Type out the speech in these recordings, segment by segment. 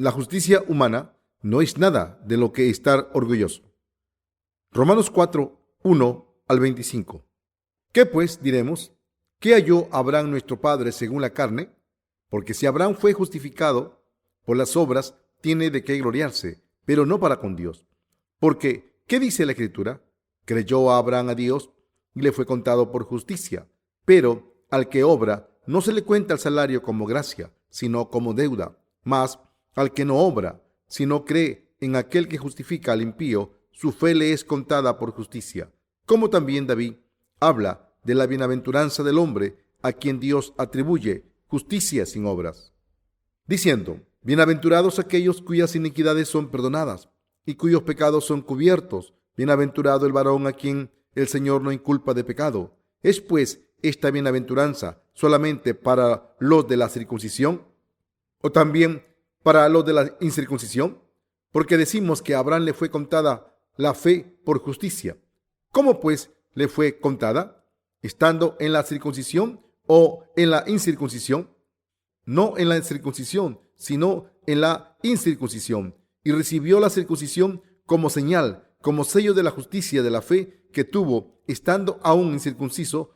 la justicia humana no es nada de lo que estar orgulloso. Romanos 4, 1 al 25. ¿Qué pues diremos? ¿Qué halló Abraham nuestro padre según la carne? Porque si Abraham fue justificado por las obras, tiene de qué gloriarse, pero no para con Dios. Porque, ¿qué dice la Escritura? Creyó Abraham a Dios y le fue contado por justicia. Pero al que obra, no se le cuenta el salario como gracia, sino como deuda. Mas al que no obra, sino cree en aquel que justifica al impío, su fe le es contada por justicia. Como también David habla de la bienaventuranza del hombre a quien Dios atribuye justicia sin obras, diciendo: bienaventurados aquellos cuyas iniquidades son perdonadas y cuyos pecados son cubiertos. Bienaventurado el varón a quien el Señor no inculpa de pecado. ¿Es pues esta bienaventuranza solamente para los de la circuncisión o también para los de la incircuncisión? Porque decimos que a Abraham le fue contada la fe por justicia. ¿Cómo pues le fue contada? ¿Estando en la circuncisión o en la incircuncisión? No en la circuncisión, sino en la incircuncisión. Y recibió la circuncisión como señal, como sello de la justicia de la fe que tuvo, estando aún incircunciso,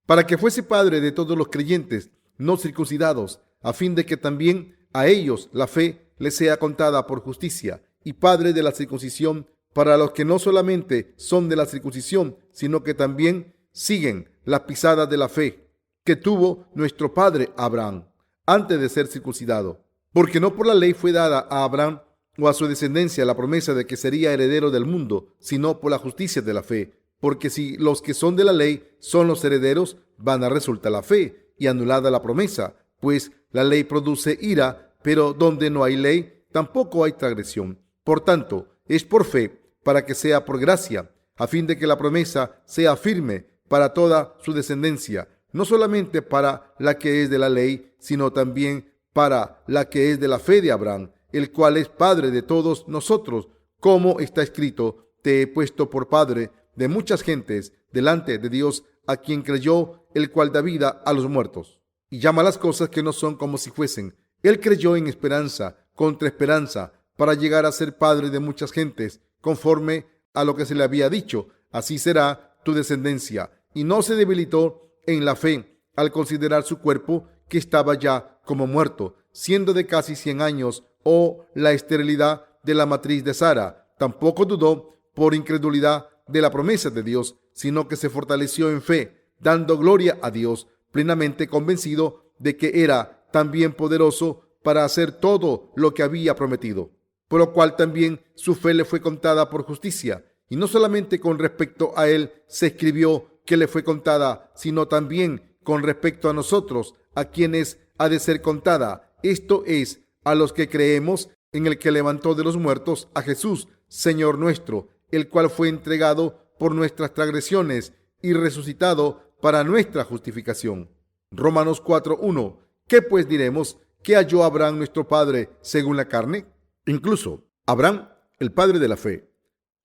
para que fuese padre de todos los creyentes no circuncidados, a fin de que también a ellos la fe les sea contada por justicia, y padre de la circuncisión para los que no solamente son de la circuncisión, sino que también siguen las pisadas de la fe que tuvo nuestro padre Abraham antes de ser circuncidado. Porque no por la ley fue dada a Abraham o a su descendencia la promesa de que sería heredero del mundo, sino por la justicia de la fe. Porque si los que son de la ley son los herederos, vana resulta la fe y anulada la promesa, pues la ley produce ira, pero donde no hay ley, tampoco hay transgresión. Por tanto, es por fe, para que sea por gracia, a fin de que la promesa sea firme para toda su descendencia, no solamente para la que es de la ley, sino también para la que es de la fe de Abraham, el cual es padre de todos nosotros, como está escrito: te he puesto por padre de muchas gentes delante de Dios, a quien creyó, el cual da vida a los muertos y llama las cosas que no son como si fuesen. Él creyó en esperanza contra esperanza, para llegar a ser padre de muchas gentes, conforme a lo que se le había dicho: así será tu descendencia. Y no se debilitó en la fe al considerar su cuerpo, que estaba ya como muerto, siendo de casi 100 años, o la esterilidad de la matriz de Sara. Tampoco dudó por incredulidad de la promesa de Dios, sino que se fortaleció en fe, dando gloria a Dios, plenamente convencido de que era también poderoso para hacer todo lo que había prometido. Por lo cual también su fe le fue contada por justicia. Y no solamente con respecto a él se escribió que le fue contada, sino también con respecto a nosotros, a quienes ha de ser contada. Esto es, a los que creemos en el que levantó de los muertos a Jesús, Señor nuestro, el cual fue entregado por nuestras transgresiones y resucitado para nuestra justificación. Romanos 4:1. ¿Qué pues diremos? ¿Qué halló Abraham nuestro padre según la carne? Incluso Abraham, el padre de la fe,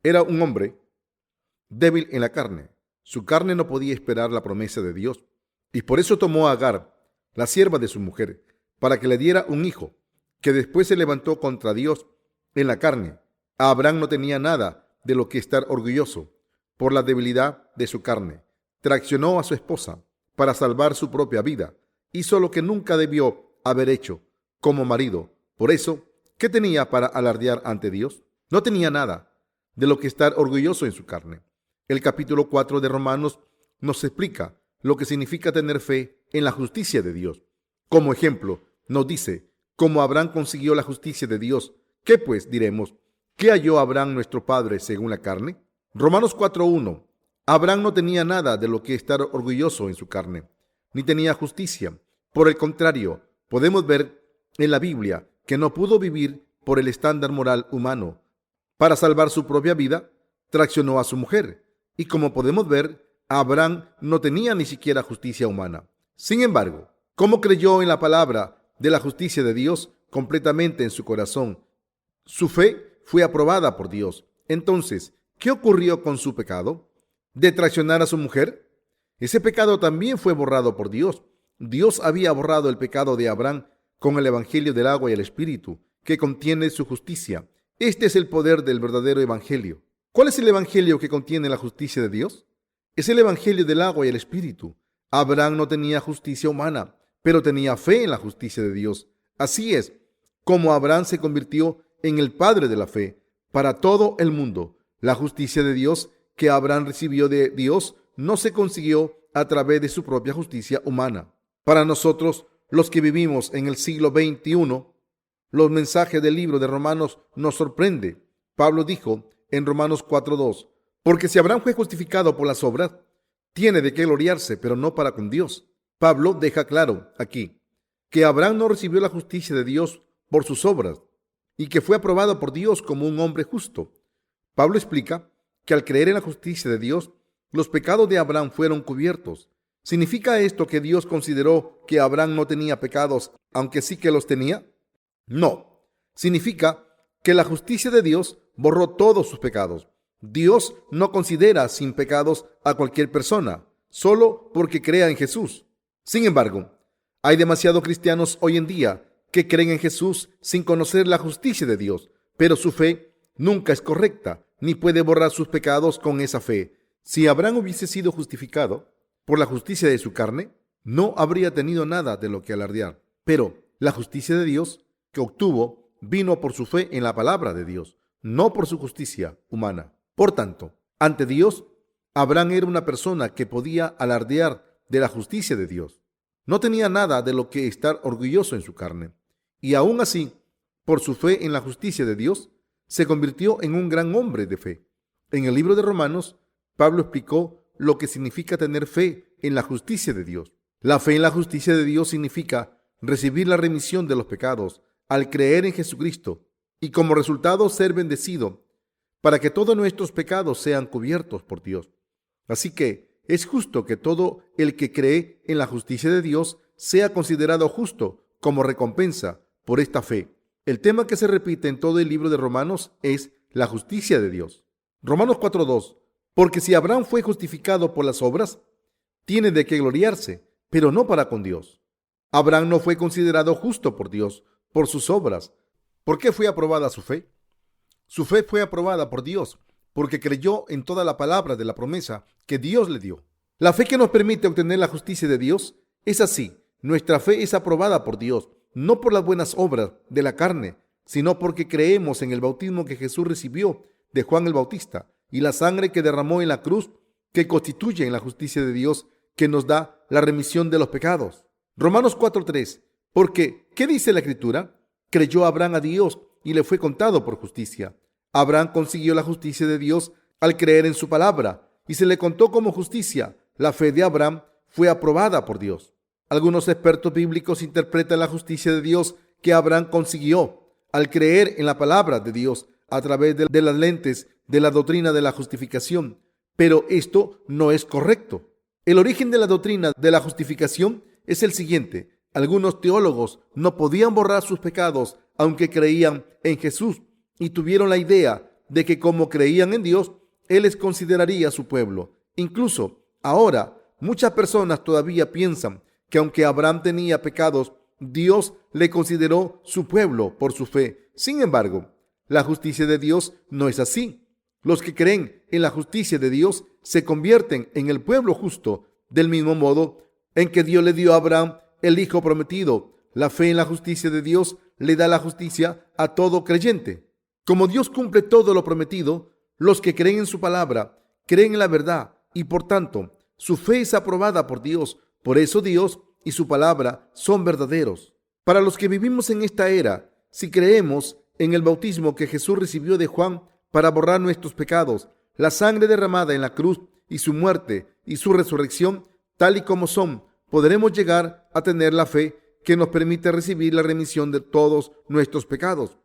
era un hombre débil en la carne. Su carne no podía esperar la promesa de Dios, y por eso tomó a Agar, la sierva de su mujer, para que le diera un hijo, que después se levantó contra Dios en la carne. Abraham no tenía nada de lo que estar orgulloso por la debilidad de su carne. Traicionó a su esposa para salvar su propia vida. Hizo lo que nunca debió haber hecho como marido. Por eso, ¿qué tenía para alardear ante Dios? No tenía nada de lo que estar orgulloso en su carne. El capítulo 4 de Romanos nos explica lo que significa tener fe en la justicia de Dios. Como ejemplo, nos dice cómo Abraham consiguió la justicia de Dios. ¿Qué pues diremos? ¿Qué halló Abraham nuestro padre según la carne? Romanos 4:1. Abraham no tenía nada de lo que estar orgulloso en su carne, ni tenía justicia. Por el contrario, podemos ver en la Biblia que no pudo vivir por el estándar moral humano. Para salvar su propia vida, traicionó a su mujer. Y como podemos ver, Abraham no tenía ni siquiera justicia humana. Sin embargo, como creyó en la palabra de la justicia de Dios completamente en su corazón, su fe fue aprobada por Dios. Entonces, ¿qué ocurrió con su pecado de traicionar a su mujer? Ese pecado también fue borrado por Dios. Dios había borrado el pecado de Abraham con el evangelio del agua y el espíritu, que contiene su justicia. Este es el poder del verdadero evangelio. ¿Cuál es el evangelio que contiene la justicia de Dios? Es el evangelio del agua y el espíritu. Abraham no tenía justicia humana, pero tenía fe en la justicia de Dios. Así es como Abraham se convirtió en el padre de la fe para todo el mundo. La justicia de Dios que Abraham recibió de Dios no se consiguió a través de su propia justicia humana. Para nosotros, los que vivimos en el siglo XXI, los mensajes del libro de Romanos nos sorprende. Pablo dijo en Romanos 4:2, porque si Abraham fue justificado por las obras, tiene de qué gloriarse, pero no para con Dios. Pablo deja claro aquí que Abraham no recibió la justicia de Dios por sus obras y que fue aprobado por Dios como un hombre justo. Pablo explica que al creer en la justicia de Dios, los pecados de Abraham fueron cubiertos. ¿Significa esto que Dios consideró que Abraham no tenía pecados, aunque sí que los tenía? No. Significa que la justicia de Dios borró todos sus pecados. Dios no considera sin pecados a cualquier persona, solo porque crea en Jesús. Sin embargo, hay demasiados cristianos hoy en día que creen en Jesús sin conocer la justicia de Dios, pero su fe nunca es correcta, ni puede borrar sus pecados con esa fe. Si Abraham hubiese sido justificado por la justicia de su carne, no habría tenido nada de lo que alardear. Pero la justicia de Dios que obtuvo vino por su fe en la palabra de Dios, no por su justicia humana. Por tanto, ante Dios, Abraham era una persona que podía alardear de la justicia de Dios. No tenía nada de lo que estar orgulloso en su carne. Y aún así, por su fe en la justicia de Dios, se convirtió en un gran hombre de fe. En el libro de Romanos, Pablo explicó lo que significa tener fe en la justicia de Dios. La fe en la justicia de Dios significa recibir la remisión de los pecados al creer en Jesucristo y como resultado ser bendecido para que todos nuestros pecados sean cubiertos por Dios. Así que es justo que todo el que cree en la justicia de Dios sea considerado justo como recompensa por esta fe. El tema que se repite en todo el libro de Romanos es la justicia de Dios. Romanos 4:2. Porque si Abraham fue justificado por las obras, tiene de qué gloriarse, pero no para con Dios. Abraham no fue considerado justo por Dios por sus obras. ¿Por qué fue aprobada su fe? Su fe fue aprobada por Dios porque creyó en toda la palabra de la promesa que Dios le dio. La fe que nos permite obtener la justicia de Dios es así. Nuestra fe es aprobada por Dios, no por las buenas obras de la carne, sino porque creemos en el bautismo que Jesús recibió de Juan el Bautista y la sangre que derramó en la cruz, que constituye en la justicia de Dios que nos da la remisión de los pecados. Romanos 4:3. Porque, ¿qué dice la Escritura? Creyó Abraham a Dios y le fue contado por justicia. Abraham consiguió la justicia de Dios al creer en su palabra y se le contó como justicia. La fe de Abraham fue aprobada por Dios. Algunos expertos bíblicos interpretan la justicia de Dios que Abraham consiguió al creer en la palabra de Dios a través de las lentes de la doctrina de la justificación. Pero esto no es correcto. El origen de la doctrina de la justificación es el siguiente. Algunos teólogos no podían borrar sus pecados aunque creían en Jesús y tuvieron la idea de que como creían en Dios, Él les consideraría su pueblo. Incluso ahora, muchas personas todavía piensan que aunque Abraham tenía pecados, Dios le consideró su pueblo por su fe. Sin embargo, la justicia de Dios no es así. Los que creen en la justicia de Dios se convierten en el pueblo justo, del mismo modo en que Dios le dio a Abraham el hijo prometido. La fe en la justicia de Dios le da la justicia a todo creyente. Como Dios cumple todo lo prometido, los que creen en su palabra creen en la verdad y por tanto su fe es aprobada por Dios. Por eso Dios y su palabra son verdaderos. Para los que vivimos en esta era, si creemos en el bautismo que Jesús recibió de Juan para borrar nuestros pecados, la sangre derramada en la cruz y su muerte y su resurrección, tal y como son, podremos llegar a tener la fe que nos permite recibir la remisión de todos nuestros pecados.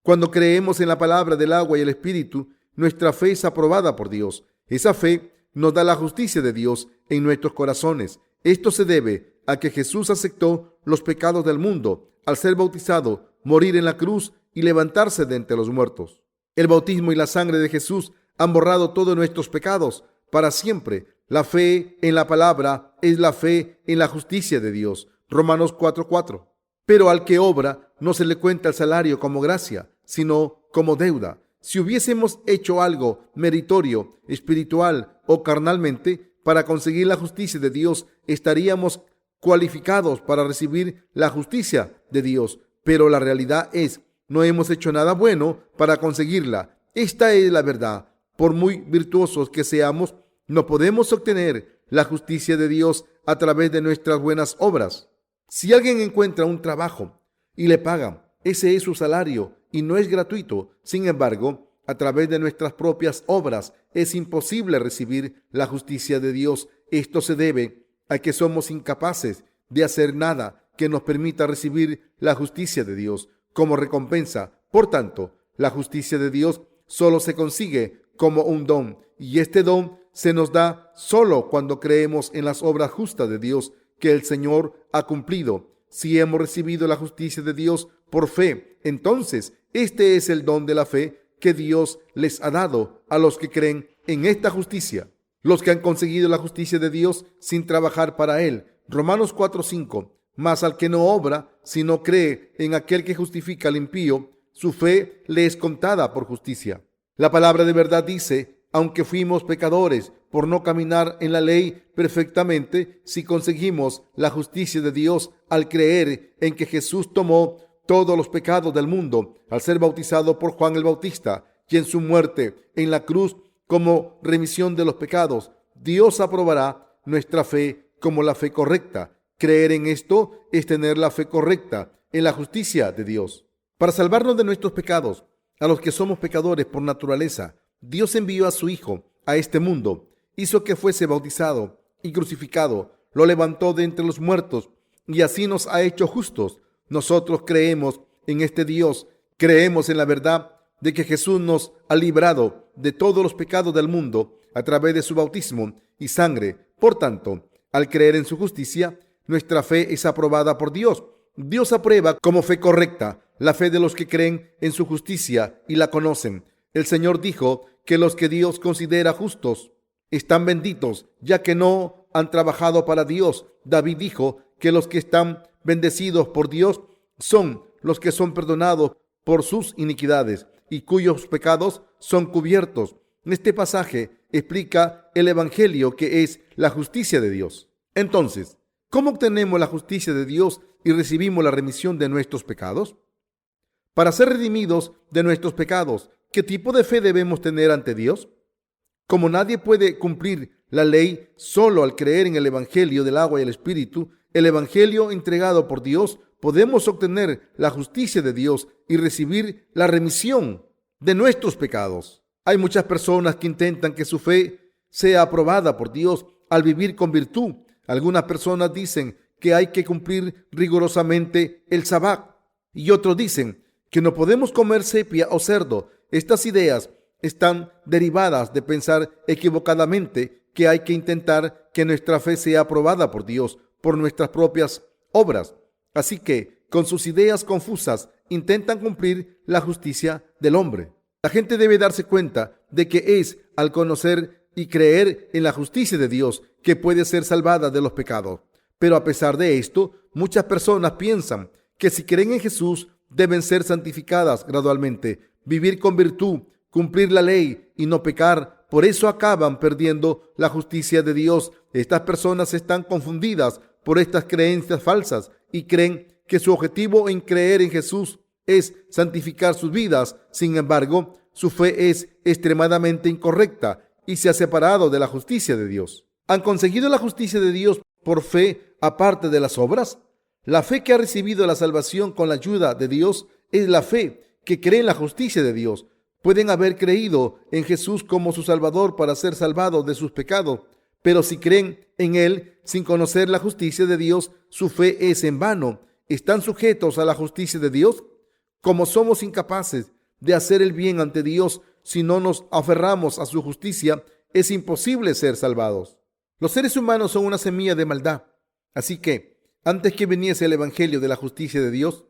Cuando creemos en la palabra del agua y el Espíritu, nuestra fe es aprobada por Dios. Esa fe nos da la justicia de Dios en nuestros corazones. Esto se debe a que Jesús aceptó los pecados del mundo al ser bautizado, morir en la cruz y levantarse de entre los muertos. El bautismo y la sangre de Jesús han borrado todos nuestros pecados para siempre. La fe en la palabra es la fe en la justicia de Dios. Romanos 4:4. Pero al que obra no se le cuenta el salario como gracia, sino como deuda. Si hubiésemos hecho algo meritorio, espiritual o carnalmente para conseguir la justicia de Dios, estaríamos cualificados para recibir la justicia de Dios. Pero la realidad es, no hemos hecho nada bueno para conseguirla. Esta es la verdad. Por muy virtuosos que seamos, no podemos obtener la justicia de Dios a través de nuestras buenas obras. Si alguien encuentra un trabajo y le pagan, ese es su salario y no es gratuito. Sin embargo, a través de nuestras propias obras es imposible recibir la justicia de Dios. Esto se debe a que somos incapaces de hacer nada que nos permita recibir la justicia de Dios como recompensa. Por tanto, la justicia de Dios solo se consigue como un don, y este don se nos da solo cuando creemos en las obras justas de Dios que el Señor ha cumplido. Si hemos recibido la justicia de Dios por fe, entonces este es el don de la fe que Dios les ha dado a los que creen en esta justicia, los que han conseguido la justicia de Dios sin trabajar para Él. Romanos 4:5. Mas al que no obra, sino cree en aquel que justifica al impío, su fe le es contada por justicia. La palabra de verdad dice: aunque fuimos pecadores por no caminar en la ley perfectamente, si conseguimos la justicia de Dios al creer en que Jesús tomó todos los pecados del mundo al ser bautizado por Juan el Bautista y en su muerte en la cruz como remisión de los pecados, Dios aprobará nuestra fe como la fe correcta. Creer en esto es tener la fe correcta en la justicia de Dios. Para salvarnos de nuestros pecados, a los que somos pecadores por naturaleza, Dios envió a su Hijo a este mundo, hizo que fuese bautizado y crucificado, lo levantó de entre los muertos y así nos ha hecho justos. Nosotros creemos en este Dios, creemos en la verdad de que Jesús nos ha librado de todos los pecados del mundo a través de su bautismo y sangre. Por tanto, al creer en su justicia, nuestra fe es aprobada por Dios. Dios aprueba como fe correcta la fe de los que creen en su justicia y la conocen. El Señor dijo que los que Dios considera justos están benditos, ya que no han trabajado para Dios. David dijo que los que están bendecidos por Dios son los que son perdonados por sus iniquidades y cuyos pecados son cubiertos. Este pasaje explica el Evangelio, que es la justicia de Dios. Entonces, ¿cómo obtenemos la justicia de Dios y recibimos la remisión de nuestros pecados? Para ser redimidos de nuestros pecados, ¿qué tipo de fe debemos tener ante Dios? Como nadie puede cumplir la ley solo al creer en el Evangelio del agua y el Espíritu, el Evangelio entregado por Dios, podemos obtener la justicia de Dios y recibir la remisión de nuestros pecados. Hay muchas personas que intentan que su fe sea aprobada por Dios al vivir con virtud. Algunas personas dicen que hay que cumplir rigurosamente el sabbat y otros dicen que no podemos comer sepia o cerdo. Estas ideas están derivadas de pensar equivocadamente que hay que intentar que nuestra fe sea aprobada por Dios por nuestras propias obras. Así que, con sus ideas confusas, intentan cumplir la justicia del hombre. La gente debe darse cuenta de que es al conocer y creer en la justicia de Dios que puede ser salvada de los pecados. Pero a pesar de esto, muchas personas piensan que si creen en Jesús, deben ser santificadas gradualmente, vivir con virtud, cumplir la ley y no pecar. Por eso acaban perdiendo la justicia de Dios. Estas personas están confundidas por estas creencias falsas y creen que su objetivo en creer en Jesús es santificar sus vidas. Sin embargo, su fe es extremadamente incorrecta y se ha separado de la justicia de Dios. ¿Han conseguido la justicia de Dios por fe aparte de las obras? La fe que ha recibido la salvación con la ayuda de Dios es la fe que cree en la justicia de Dios. Pueden haber creído en Jesús como su Salvador para ser salvados de sus pecados, pero si creen en Él sin conocer la justicia de Dios, su fe es en vano. ¿Están sujetos a la justicia de Dios? Como somos incapaces de hacer el bien ante Dios si no nos aferramos a su justicia, es imposible ser salvados. Los seres humanos son una semilla de maldad, así que antes que viniese el Evangelio de la justicia de Dios,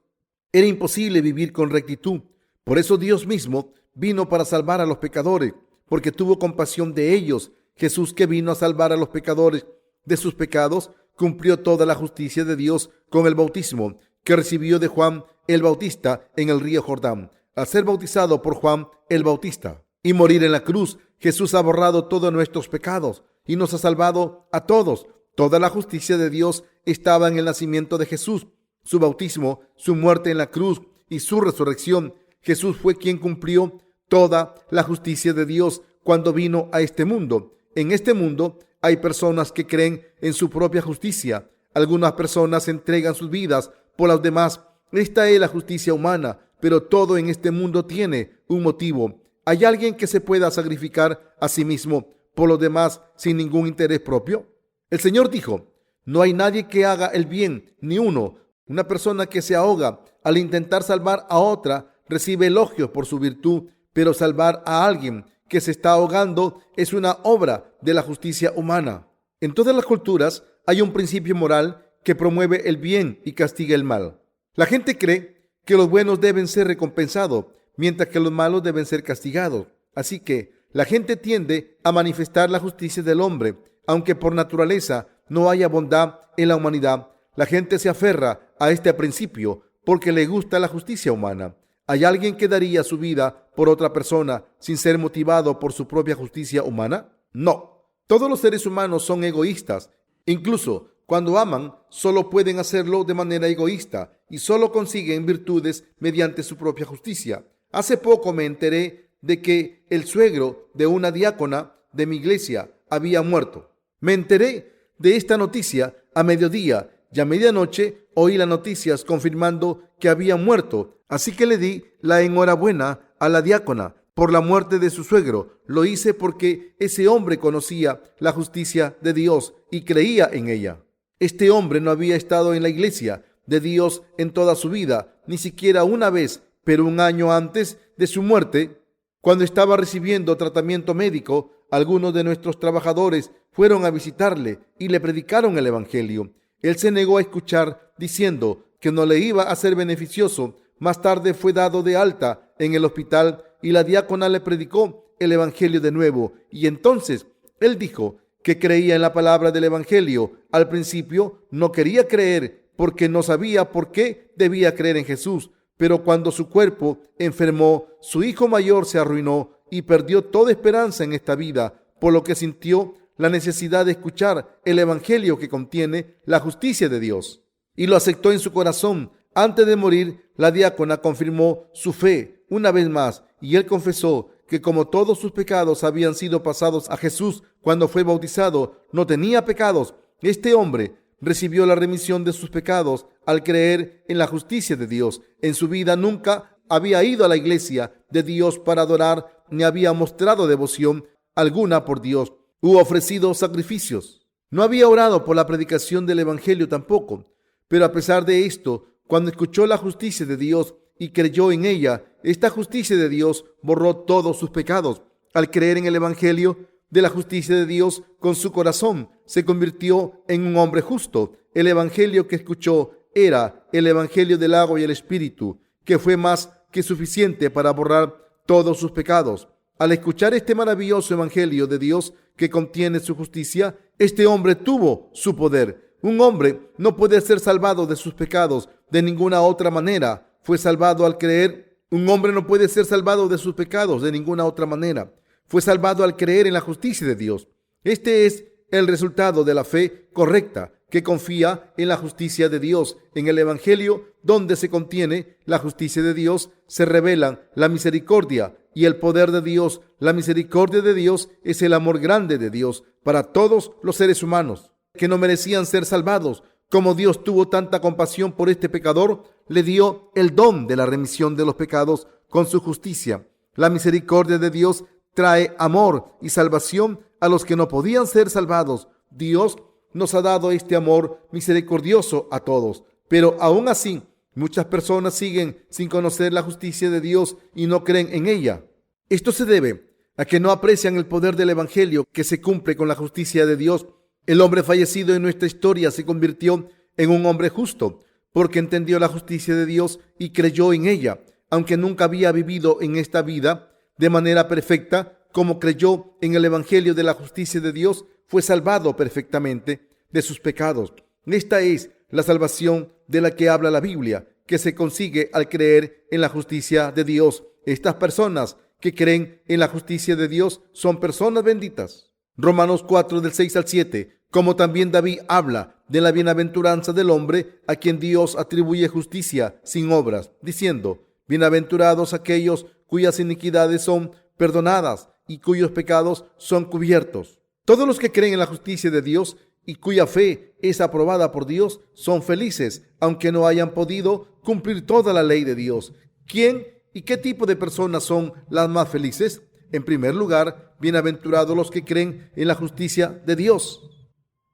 era imposible vivir con rectitud. Por eso Dios mismo vino para salvar a los pecadores, porque tuvo compasión de ellos. Jesús, que vino a salvar a los pecadores de sus pecados, cumplió toda la justicia de Dios con el bautismo que recibió de Juan el Bautista en el río Jordán, al ser bautizado por Juan el Bautista y morir en la cruz. Jesús ha borrado todos nuestros pecados y nos ha salvado a todos. Toda la justicia de Dios estaba en el nacimiento de Jesús, su bautismo, su muerte en la cruz y su resurrección. Jesús fue quien cumplió toda la justicia de Dios cuando vino a este mundo. En este mundo hay personas que creen en su propia justicia. Algunas personas entregan sus vidas por los demás. Esta es la justicia humana, pero todo en este mundo tiene un motivo. ¿Hay alguien que se pueda sacrificar a sí mismo por los demás sin ningún interés propio? El Señor dijo: no hay nadie que haga el bien, ni uno. Una persona que se ahoga al intentar salvar a otra recibe elogios por su virtud, pero salvar a alguien que se está ahogando es una obra de la justicia humana. En todas las culturas hay un principio moral que promueve el bien y castiga el mal. La gente cree que los buenos deben ser recompensados, mientras que los malos deben ser castigados. Así que la gente tiende a manifestar la justicia del hombre, aunque por naturaleza no haya bondad en la humanidad. La gente se aferra a este principio porque le gusta la justicia humana. ¿Hay alguien que daría su vida por otra persona sin ser motivado por su propia justicia humana? No. Todos los seres humanos son egoístas. Incluso cuando aman, solo pueden hacerlo de manera egoísta y solo consiguen virtudes mediante su propia justicia. Hace poco me enteré de que el suegro de una diácona de mi iglesia había muerto. Me enteré de esta noticia a mediodía y a medianoche oí las noticias confirmando que había muerto. Así que le di la enhorabuena a la diácona por la muerte de su suegro. Lo hice porque ese hombre conocía la justicia de Dios y creía en ella. Este hombre no había estado en la iglesia de Dios en toda su vida, ni siquiera una vez, pero un año antes de su muerte, cuando estaba recibiendo tratamiento médico, algunos de nuestros trabajadores fueron a visitarle y le predicaron el evangelio. Él se negó a escuchar, diciendo que no le iba a ser beneficioso. Más tarde fue dado de alta en el hospital y la diácona le predicó el evangelio de nuevo. Y entonces él dijo que creía en la palabra del evangelio. Al principio no quería creer porque no sabía por qué debía creer en Jesús. Pero cuando su cuerpo enfermó, su hijo mayor se arruinó y perdió toda esperanza en esta vida, por lo que sintió la necesidad de escuchar el evangelio que contiene la justicia de Dios, y lo aceptó en su corazón. Antes de morir, la diácona confirmó su fe una vez más, y él confesó que como todos sus pecados habían sido pasados a Jesús cuando fue bautizado, no tenía pecados. Este hombre recibió la remisión de sus pecados al creer en la justicia de Dios. En su vida nunca había ido a la iglesia de Dios para adorar, ni había mostrado devoción alguna por Dios u ofrecido sacrificios. No había orado por la predicación del evangelio tampoco. Pero a pesar de esto, cuando escuchó la justicia de Dios y creyó en ella, esta justicia de Dios borró todos sus pecados. Al creer en el evangelio de la justicia de Dios con su corazón, se convirtió en un hombre justo. El evangelio que escuchó era el evangelio del agua y el espíritu, que fue más que suficiente para borrar todos sus pecados. Al escuchar este maravilloso evangelio de Dios que contiene su justicia, este hombre tuvo su poder. Un hombre no puede ser salvado de sus pecados de ninguna otra manera. Fue salvado al creer. Un hombre no puede ser salvado de sus pecados de ninguna otra manera. Fue salvado al creer en la justicia de Dios. Este es el resultado de la fe correcta, que confía en la justicia de Dios. En el evangelio, donde se contiene la justicia de Dios, se revelan la misericordia y el poder de Dios. La misericordia de Dios es el amor grande de Dios para todos los seres humanos que no merecían ser salvados. Como Dios tuvo tanta compasión por este pecador, le dio el don de la remisión de los pecados con su justicia. La misericordia de Dios trae amor y salvación a los que no podían ser salvados. Dios nos ha dado este amor misericordioso a todos, pero aún así muchas personas siguen sin conocer la justicia de Dios y no creen en ella. Esto se debe a que no aprecian el poder del evangelio que se cumple con la justicia de Dios. El hombre fallecido en nuestra historia se convirtió en un hombre justo porque entendió la justicia de Dios y creyó en ella, aunque nunca había vivido en esta vida de manera perfecta. Como creyó en el evangelio de la justicia de Dios, fue salvado perfectamente de sus pecados. Esta es la salvación de la que habla la Biblia, que se consigue al creer en la justicia de Dios. Estas personas que creen en la justicia de Dios son personas benditas. Romanos 4 del 6 al 7, como también David habla de la bienaventuranza del hombre a quien Dios atribuye justicia sin obras, diciendo: bienaventurados aquellos cuyas iniquidades son perdonadas y cuyos pecados son cubiertos. Todos los que creen en la justicia de Dios y cuya fe es aprobada por Dios son felices, aunque no hayan podido cumplir toda la ley de Dios. ¿Quién y qué tipo de personas son las más felices? En primer lugar, bienaventurados los que creen en la justicia de Dios.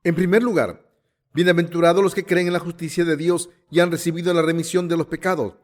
En primer lugar, bienaventurados los que creen en la justicia de Dios y han recibido la remisión de los pecados,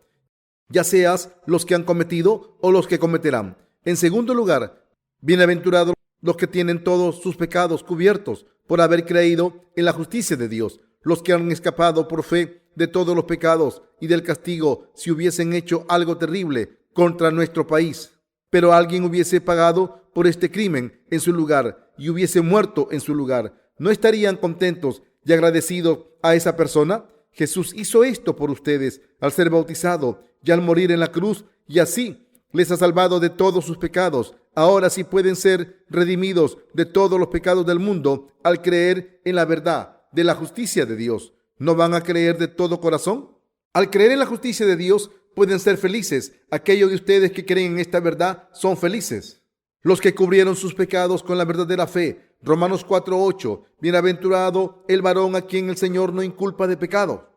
ya seas los que han cometido o los que cometerán. En segundo lugar, bienaventurados los que tienen todos sus pecados cubiertos por haber creído en la justicia de Dios, los que han escapado por fe de todos los pecados y del castigo si hubiesen hecho algo terrible contra nuestro país. Pero alguien hubiese pagado por este crimen en su lugar y hubiese muerto en su lugar. ¿No estarían contentos y agradecidos a esa persona? Jesús hizo esto por ustedes al ser bautizado y al morir en la cruz, y así les ha salvado de todos sus pecados. Ahora sí pueden ser redimidos de todos los pecados del mundo al creer en la verdad de la justicia de Dios. ¿No van a creer de todo corazón? Al creer en la justicia de Dios pueden ser felices. Aquellos de ustedes que creen en esta verdad son felices. Los que cubrieron sus pecados con la verdadera fe. Romanos 4:8. Bienaventurado el varón a quien el Señor no inculpa de pecado.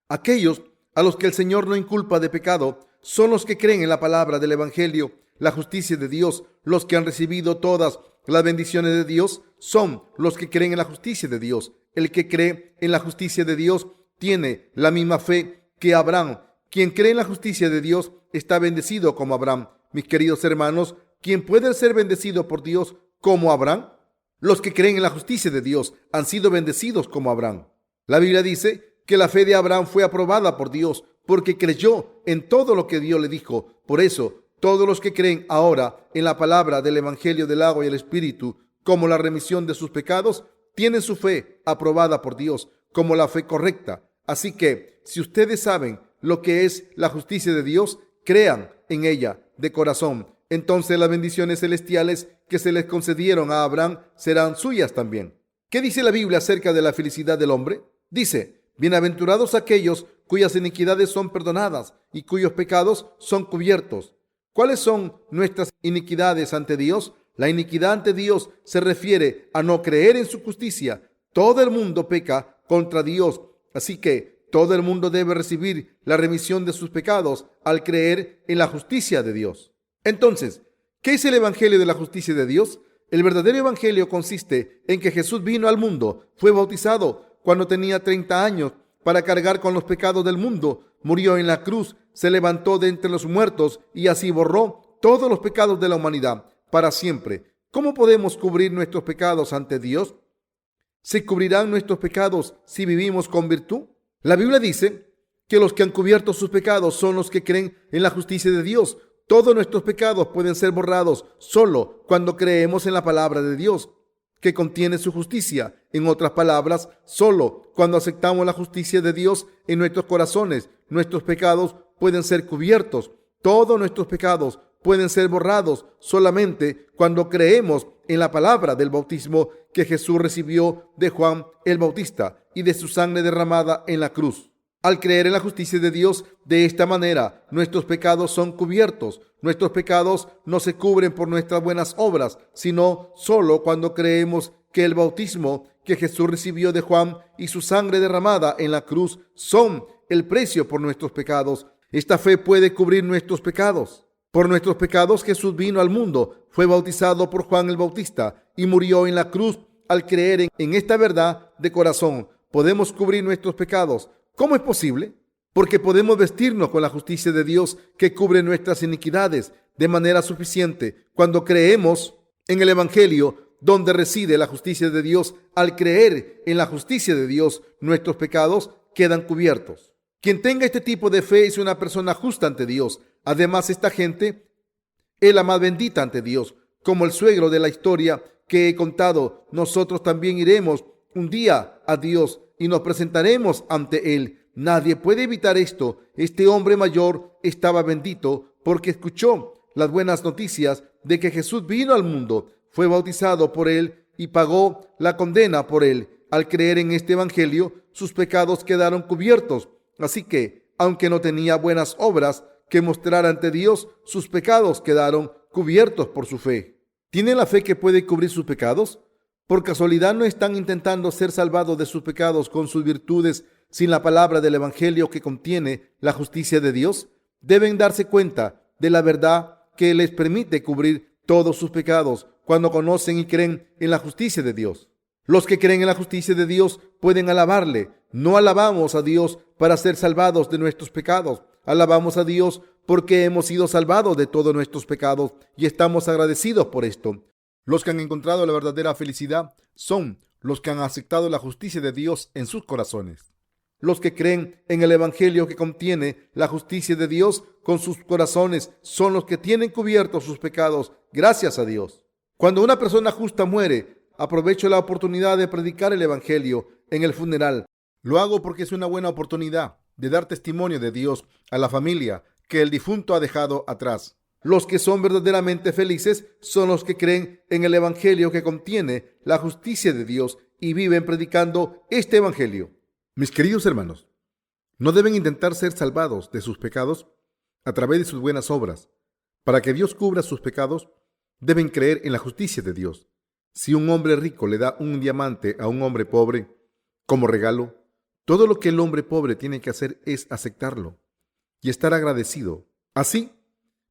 Aquellos a los que el Señor no inculpa de pecado son los que creen en la palabra del Evangelio, la justicia de Dios. Los que han recibido todas las bendiciones de Dios son los que creen en la justicia de Dios. El que cree en la justicia de Dios tiene la misma fe que Abraham. Quien cree en la justicia de Dios está bendecido como Abraham. Mis queridos hermanos, ¿quién puede ser bendecido por Dios como Abraham? Los que creen en la justicia de Dios han sido bendecidos como Abraham. La Biblia dice que la fe de Abraham fue aprobada por Dios porque creyó en todo lo que Dios le dijo. Por eso, todos los que creen ahora en la palabra del Evangelio del agua y el Espíritu como la remisión de sus pecados, tienen su fe aprobada por Dios como la fe correcta. Así que, si ustedes saben lo que es la justicia de Dios, crean en ella de corazón. Entonces las bendiciones celestiales que se les concedieron a Abraham serán suyas también. ¿Qué dice la Biblia acerca de la felicidad del hombre? Dice: bienaventurados aquellos cuyas iniquidades son perdonadas y cuyos pecados son cubiertos. ¿Cuáles son nuestras iniquidades ante Dios? La iniquidad ante Dios se refiere a no creer en su justicia. Todo el mundo peca contra Dios, así que todo el mundo debe recibir la remisión de sus pecados al creer en la justicia de Dios. Entonces, ¿qué es el Evangelio de la justicia de Dios? El verdadero Evangelio consiste en que Jesús vino al mundo, fue bautizado cuando tenía 30 años para cargar con los pecados del mundo, murió en la cruz, se levantó de entre los muertos y así borró todos los pecados de la humanidad para siempre. ¿Cómo podemos cubrir nuestros pecados ante Dios? ¿Se cubrirán nuestros pecados si vivimos con virtud? La Biblia dice que los que han cubierto sus pecados son los que creen en la justicia de Dios. Todos nuestros pecados pueden ser borrados solo cuando creemos en la palabra de Dios, que contiene su justicia. En otras palabras, solo cuando aceptamos la justicia de Dios en nuestros corazones, nuestros pecados pueden ser cubiertos. Todos nuestros pecados pueden ser borrados solamente cuando creemos en la palabra del bautismo que Jesús recibió de Juan el Bautista y de su sangre derramada en la cruz. Al creer en la justicia de Dios de esta manera, nuestros pecados son cubiertos. Nuestros pecados no se cubren por nuestras buenas obras, sino solo cuando creemos que el bautismo que Jesús recibió de Juan y su sangre derramada en la cruz son el precio por nuestros pecados. Esta fe puede cubrir nuestros pecados. Por nuestros pecados Jesús vino al mundo, fue bautizado por Juan el Bautista y murió en la cruz. Al creer en esta verdad de corazón, podemos cubrir nuestros pecados. ¿Cómo es posible? Porque podemos vestirnos con la justicia de Dios que cubre nuestras iniquidades de manera suficiente cuando creemos en el Evangelio donde reside la justicia de Dios. Al creer en la justicia de Dios, nuestros pecados quedan cubiertos. Quien tenga este tipo de fe es una persona justa ante Dios. Además, esta gente es la más bendita ante Dios. Como el suegro de la historia que he contado, nosotros también iremos un día a Dios y nos presentaremos ante Él. Nadie puede evitar esto. Este hombre mayor estaba bendito porque escuchó las buenas noticias de que Jesús vino al mundo, fue bautizado por Él y pagó la condena por Él. Al creer en este evangelio, sus pecados quedaron cubiertos. Así que, aunque no tenía buenas obras que mostrar ante Dios, sus pecados quedaron cubiertos por su fe. ¿Tienen la fe que puede cubrir sus pecados? ¿Por casualidad no están intentando ser salvados de sus pecados con sus virtudes sin la palabra del evangelio que contiene la justicia de Dios? Deben darse cuenta de la verdad que les permite cubrir todos sus pecados cuando conocen y creen en la justicia de Dios. Los que creen en la justicia de Dios pueden alabarle. No alabamos a Dios para ser salvados de nuestros pecados. Alabamos a Dios porque hemos sido salvados de todos nuestros pecados y estamos agradecidos por esto. Los que han encontrado la verdadera felicidad son los que han aceptado la justicia de Dios en sus corazones. Los que creen en el evangelio que contiene la justicia de Dios con sus corazones son los que tienen cubiertos sus pecados gracias a Dios. Cuando una persona justa muere, aprovecho la oportunidad de predicar el evangelio en el funeral. Lo hago porque es una buena oportunidad de dar testimonio de Dios a la familia que el difunto ha dejado atrás. Los que son verdaderamente felices son los que creen en el evangelio que contiene la justicia de Dios y viven predicando este evangelio. Mis queridos hermanos, no deben intentar ser salvados de sus pecados a través de sus buenas obras. Para que Dios cubra sus pecados, deben creer en la justicia de Dios. Si un hombre rico le da un diamante a un hombre pobre como regalo, todo lo que el hombre pobre tiene que hacer es aceptarlo y estar agradecido. Así,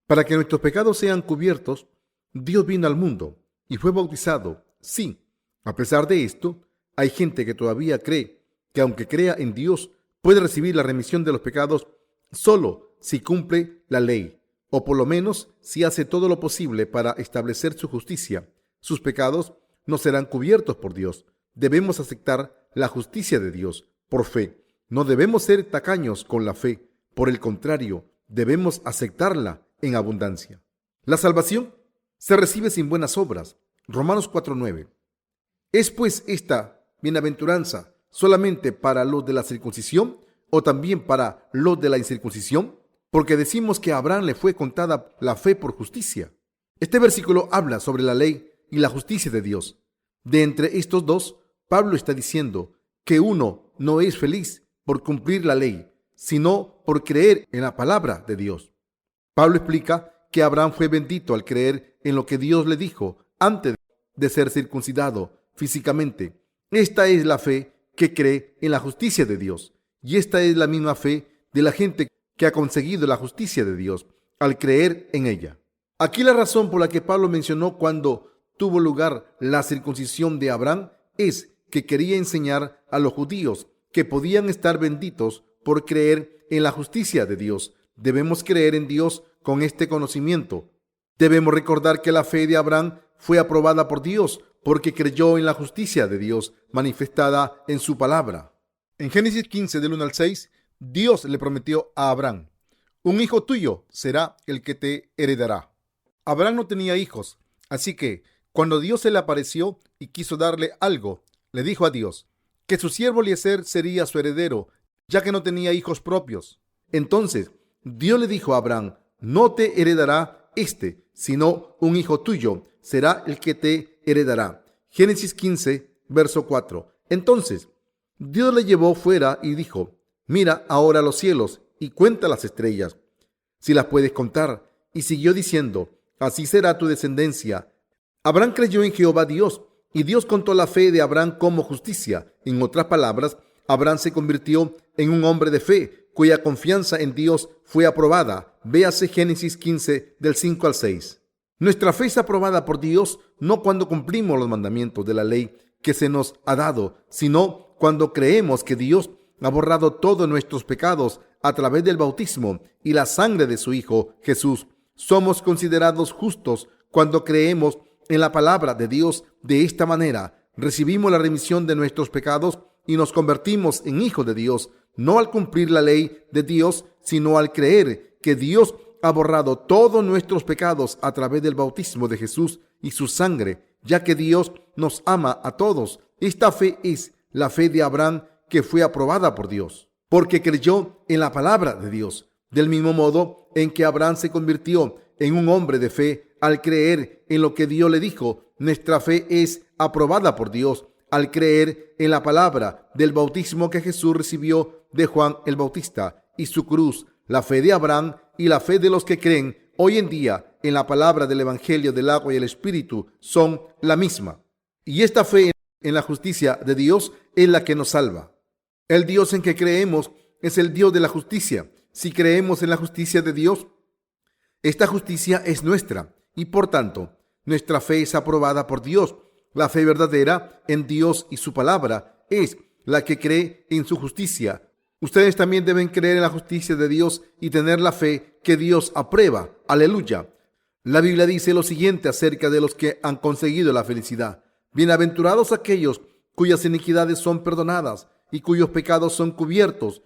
para que nuestros pecados sean cubiertos, Dios vino al mundo y fue bautizado. Sí, a pesar de esto, hay gente que todavía cree que aunque crea en Dios, puede recibir la remisión de los pecados solo si cumple la ley, o por lo menos si hace todo lo posible para establecer su justicia. Sus pecados no serán cubiertos por Dios. Debemos aceptar la justicia de Dios por fe. No debemos ser tacaños con la fe. Por el contrario, debemos aceptarla en abundancia. La salvación se recibe sin buenas obras. Romanos 4:9. ¿Es pues esta bienaventuranza solamente para los de la circuncisión o también para los de la incircuncisión? Porque decimos que a Abraham le fue contada la fe por justicia. Este versículo habla sobre la ley y la justicia de Dios. De entre estos dos, Pablo está diciendo que uno no es feliz por cumplir la ley, sino por creer en la palabra de Dios. Pablo explica que Abraham fue bendito al creer en lo que Dios le dijo antes de ser circuncidado físicamente. Esta es la fe que cree en la justicia de Dios, y esta es la misma fe de la gente que ha conseguido la justicia de Dios al creer en ella. Aquí la razón por la que Pablo mencionó cuando tuvo lugar la circuncisión de Abraham es que quería enseñar a los judíos que podían estar benditos por creer en la justicia de Dios. Debemos creer en Dios con este conocimiento. Debemos recordar que la fe de Abraham fue aprobada por Dios porque creyó en la justicia de Dios manifestada en su palabra. En Génesis 15, del 1 al 6, Dios le prometió a Abraham: un hijo tuyo será el que te heredará. Abraham no tenía hijos, así que cuando Dios se le apareció y quiso darle algo, le dijo a Dios que su siervo Eliezer sería su heredero, ya que no tenía hijos propios. Entonces Dios le dijo a Abraham: no te heredará sino un hijo tuyo será el que te heredará. Génesis 15, verso 4. Entonces Dios le llevó fuera y dijo: mira ahora los cielos y cuenta las estrellas, si las puedes contar. Y siguió diciendo: así será tu descendencia. Abraham creyó en Jehová Dios, y Dios contó la fe de Abraham como justicia. En otras palabras, Abraham se convirtió en un hombre de fe, cuya confianza en Dios fue aprobada. Véase Génesis 15, del 5 al 6. Nuestra fe es aprobada por Dios no cuando cumplimos los mandamientos de la ley que se nos ha dado, sino cuando creemos que Dios ha borrado todos nuestros pecados a través del bautismo y la sangre de su Hijo Jesús. Somos considerados justos cuando creemos en la palabra de Dios. De esta manera recibimos la remisión de nuestros pecados y nos convertimos en hijos de Dios, no al cumplir la ley de Dios, sino al creer que Dios ha borrado todos nuestros pecados a través del bautismo de Jesús y su sangre, ya que Dios nos ama a todos. Esta fe es la fe de Abraham, que fue aprobada por Dios, porque creyó en la palabra de Dios. Del mismo modo en que Abraham se convirtió en un hombre de fe al creer en lo que Dios le dijo, nuestra fe es aprobada por Dios al creer en la palabra del bautismo que Jesús recibió de Juan el Bautista y su cruz. La fe de Abraham y la fe de los que creen hoy en día en la palabra del Evangelio del agua y el Espíritu son la misma. Y esta fe en la justicia de Dios es la que nos salva. El Dios en que creemos es el Dios de la justicia. Si creemos en la justicia de Dios, esta justicia es nuestra y por tanto nuestra fe es aprobada por Dios. La fe verdadera en Dios y su palabra es la que cree en su justicia. Ustedes también deben creer en la justicia de Dios y tener la fe que Dios aprueba. Aleluya. La Biblia dice lo siguiente acerca de los que han conseguido la felicidad. Bienaventurados aquellos cuyas iniquidades son perdonadas y cuyos pecados son cubiertos.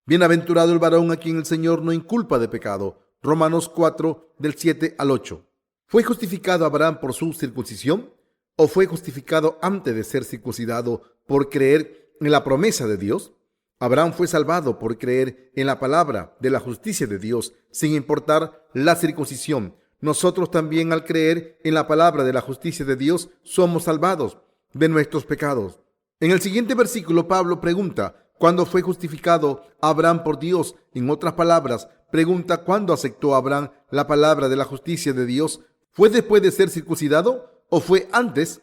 Bienaventurado el varón a quien el Señor no inculpa de pecado. Romanos 4, del 7 al 8. ¿Fue justificado Abraham por su circuncisión o fue justificado antes de ser circuncidado por creer en la promesa de Dios? Abraham fue salvado por creer en la palabra de la justicia de Dios, sin importar la circuncisión. Nosotros también, al creer en la palabra de la justicia de Dios, somos salvados de nuestros pecados. En el siguiente versículo, Pablo pregunta ¿cuándo fue justificado Abraham por Dios? En otras palabras, pregunta ¿cuándo aceptó Abraham la palabra de la justicia de Dios? ¿Fue después de ser circuncidado o fue antes?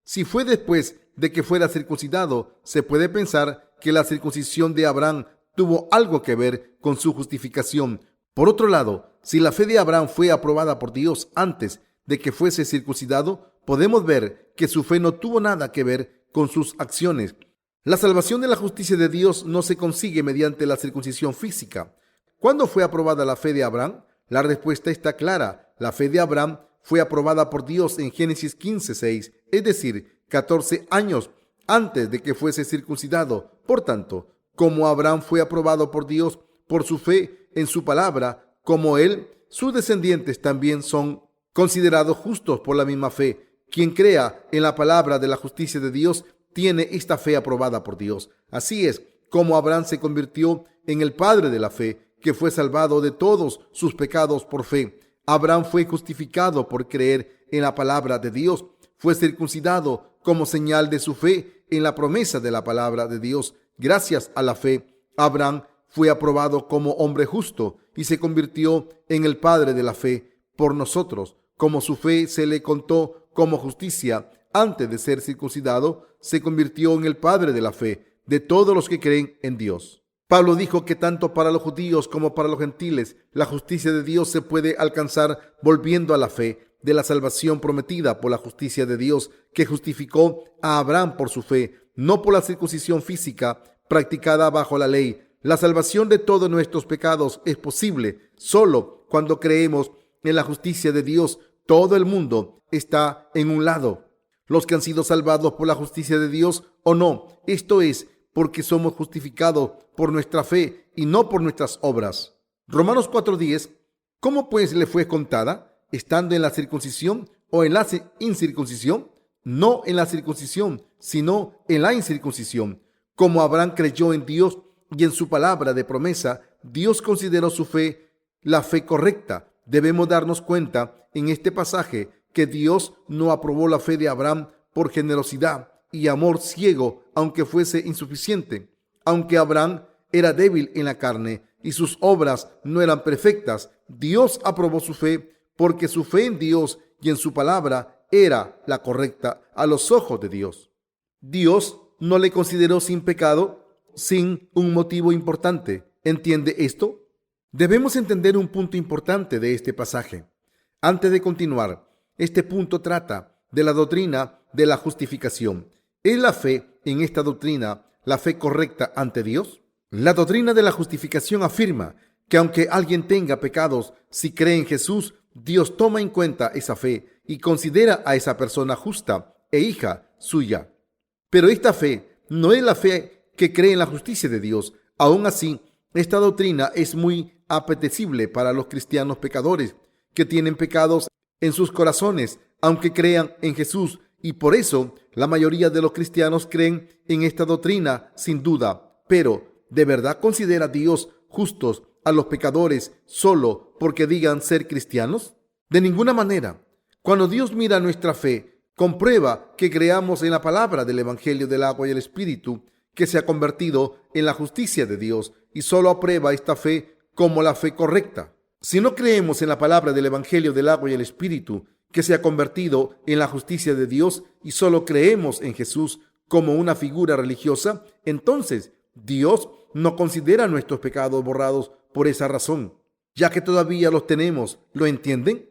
Si fue después de que fuera circuncidado, se puede pensar que la circuncisión de Abraham tuvo algo que ver con su justificación. Por otro lado, si la fe de Abraham fue aprobada por Dios antes de que fuese circuncidado, podemos ver que su fe no tuvo nada que ver con sus acciones. La salvación de la justicia de Dios no se consigue mediante la circuncisión física. ¿Cuándo fue aprobada la fe de Abraham? La respuesta está clara. La fe de Abraham fue aprobada por Dios en Génesis 15:6, es decir, 14 años antes de que fuese circuncidado. Por tanto, como Abraham fue aprobado por Dios por su fe en su palabra, como él, sus descendientes también son considerados justos por la misma fe. Quien crea en la palabra de la justicia de Dios tiene esta fe aprobada por Dios. Así es como Abraham se convirtió en el padre de la fe, que fue salvado de todos sus pecados por fe. Abraham fue justificado por creer en la palabra de Dios. Fue circuncidado como señal de su fe en la promesa de la palabra de Dios. Gracias a la fe, Abraham fue aprobado como hombre justo y se convirtió en el padre de la fe por nosotros. Como su fe se le contó como justicia antes de ser circuncidado, se convirtió en el padre de la fe de todos los que creen en Dios. Pablo dijo que tanto para los judíos como para los gentiles, la justicia de Dios se puede alcanzar volviendo a la fe de la salvación prometida por la justicia de Dios, que justificó a Abraham por su fe, no por la circuncisión física practicada bajo la ley. La salvación de todos nuestros pecados es posible solo cuando creemos en la justicia de Dios. Todo el mundo está en un lado, los que han sido salvados por la justicia de Dios o no. Esto es porque somos justificados por nuestra fe y no por nuestras obras. Romanos 4:10. ¿Cómo pues le fue contada? ¿Estando en la circuncisión o en la incircuncisión? No en la circuncisión, sino en la incircuncisión. Como Abraham creyó en Dios y en su palabra de promesa, Dios consideró su fe la fe correcta. Debemos darnos cuenta en este pasaje que Dios no aprobó la fe de Abraham por generosidad y amor ciego, aunque fuese insuficiente. Aunque Abraham era débil en la carne y sus obras no eran perfectas, Dios aprobó su fe porque su fe en Dios y en su palabra era la correcta a los ojos de Dios. Dios no le consideró sin pecado sin un motivo importante. ¿Entiende esto? Debemos entender un punto importante de este pasaje. Antes de continuar, este punto trata de la doctrina de la justificación. ¿Es la fe en esta doctrina la fe correcta ante Dios? La doctrina de la justificación afirma que aunque alguien tenga pecados, si cree en Jesús, Dios toma en cuenta esa fe y considera a esa persona justa e hija suya. Pero esta fe no es la fe que cree en la justicia de Dios. Aún así, esta doctrina es muy apetecible para los cristianos pecadores que tienen pecados en sus corazones, aunque crean en Jesús. Y por eso la mayoría de los cristianos creen en esta doctrina sin duda. Pero, ¿de verdad considera Dios justos a los pecadores solo porque digan ser cristianos? De ninguna manera. Cuando Dios mira nuestra fe, comprueba que creamos en la palabra del Evangelio del agua y el Espíritu, que se ha convertido en la justicia de Dios, y solo aprueba esta fe como la fe correcta. Si no creemos en la palabra del Evangelio del agua y el Espíritu, que se ha convertido en la justicia de Dios, y solo creemos en Jesús como una figura religiosa, entonces Dios no considera nuestros pecados borrados por esa razón, ya que todavía los tenemos. ¿Lo entienden?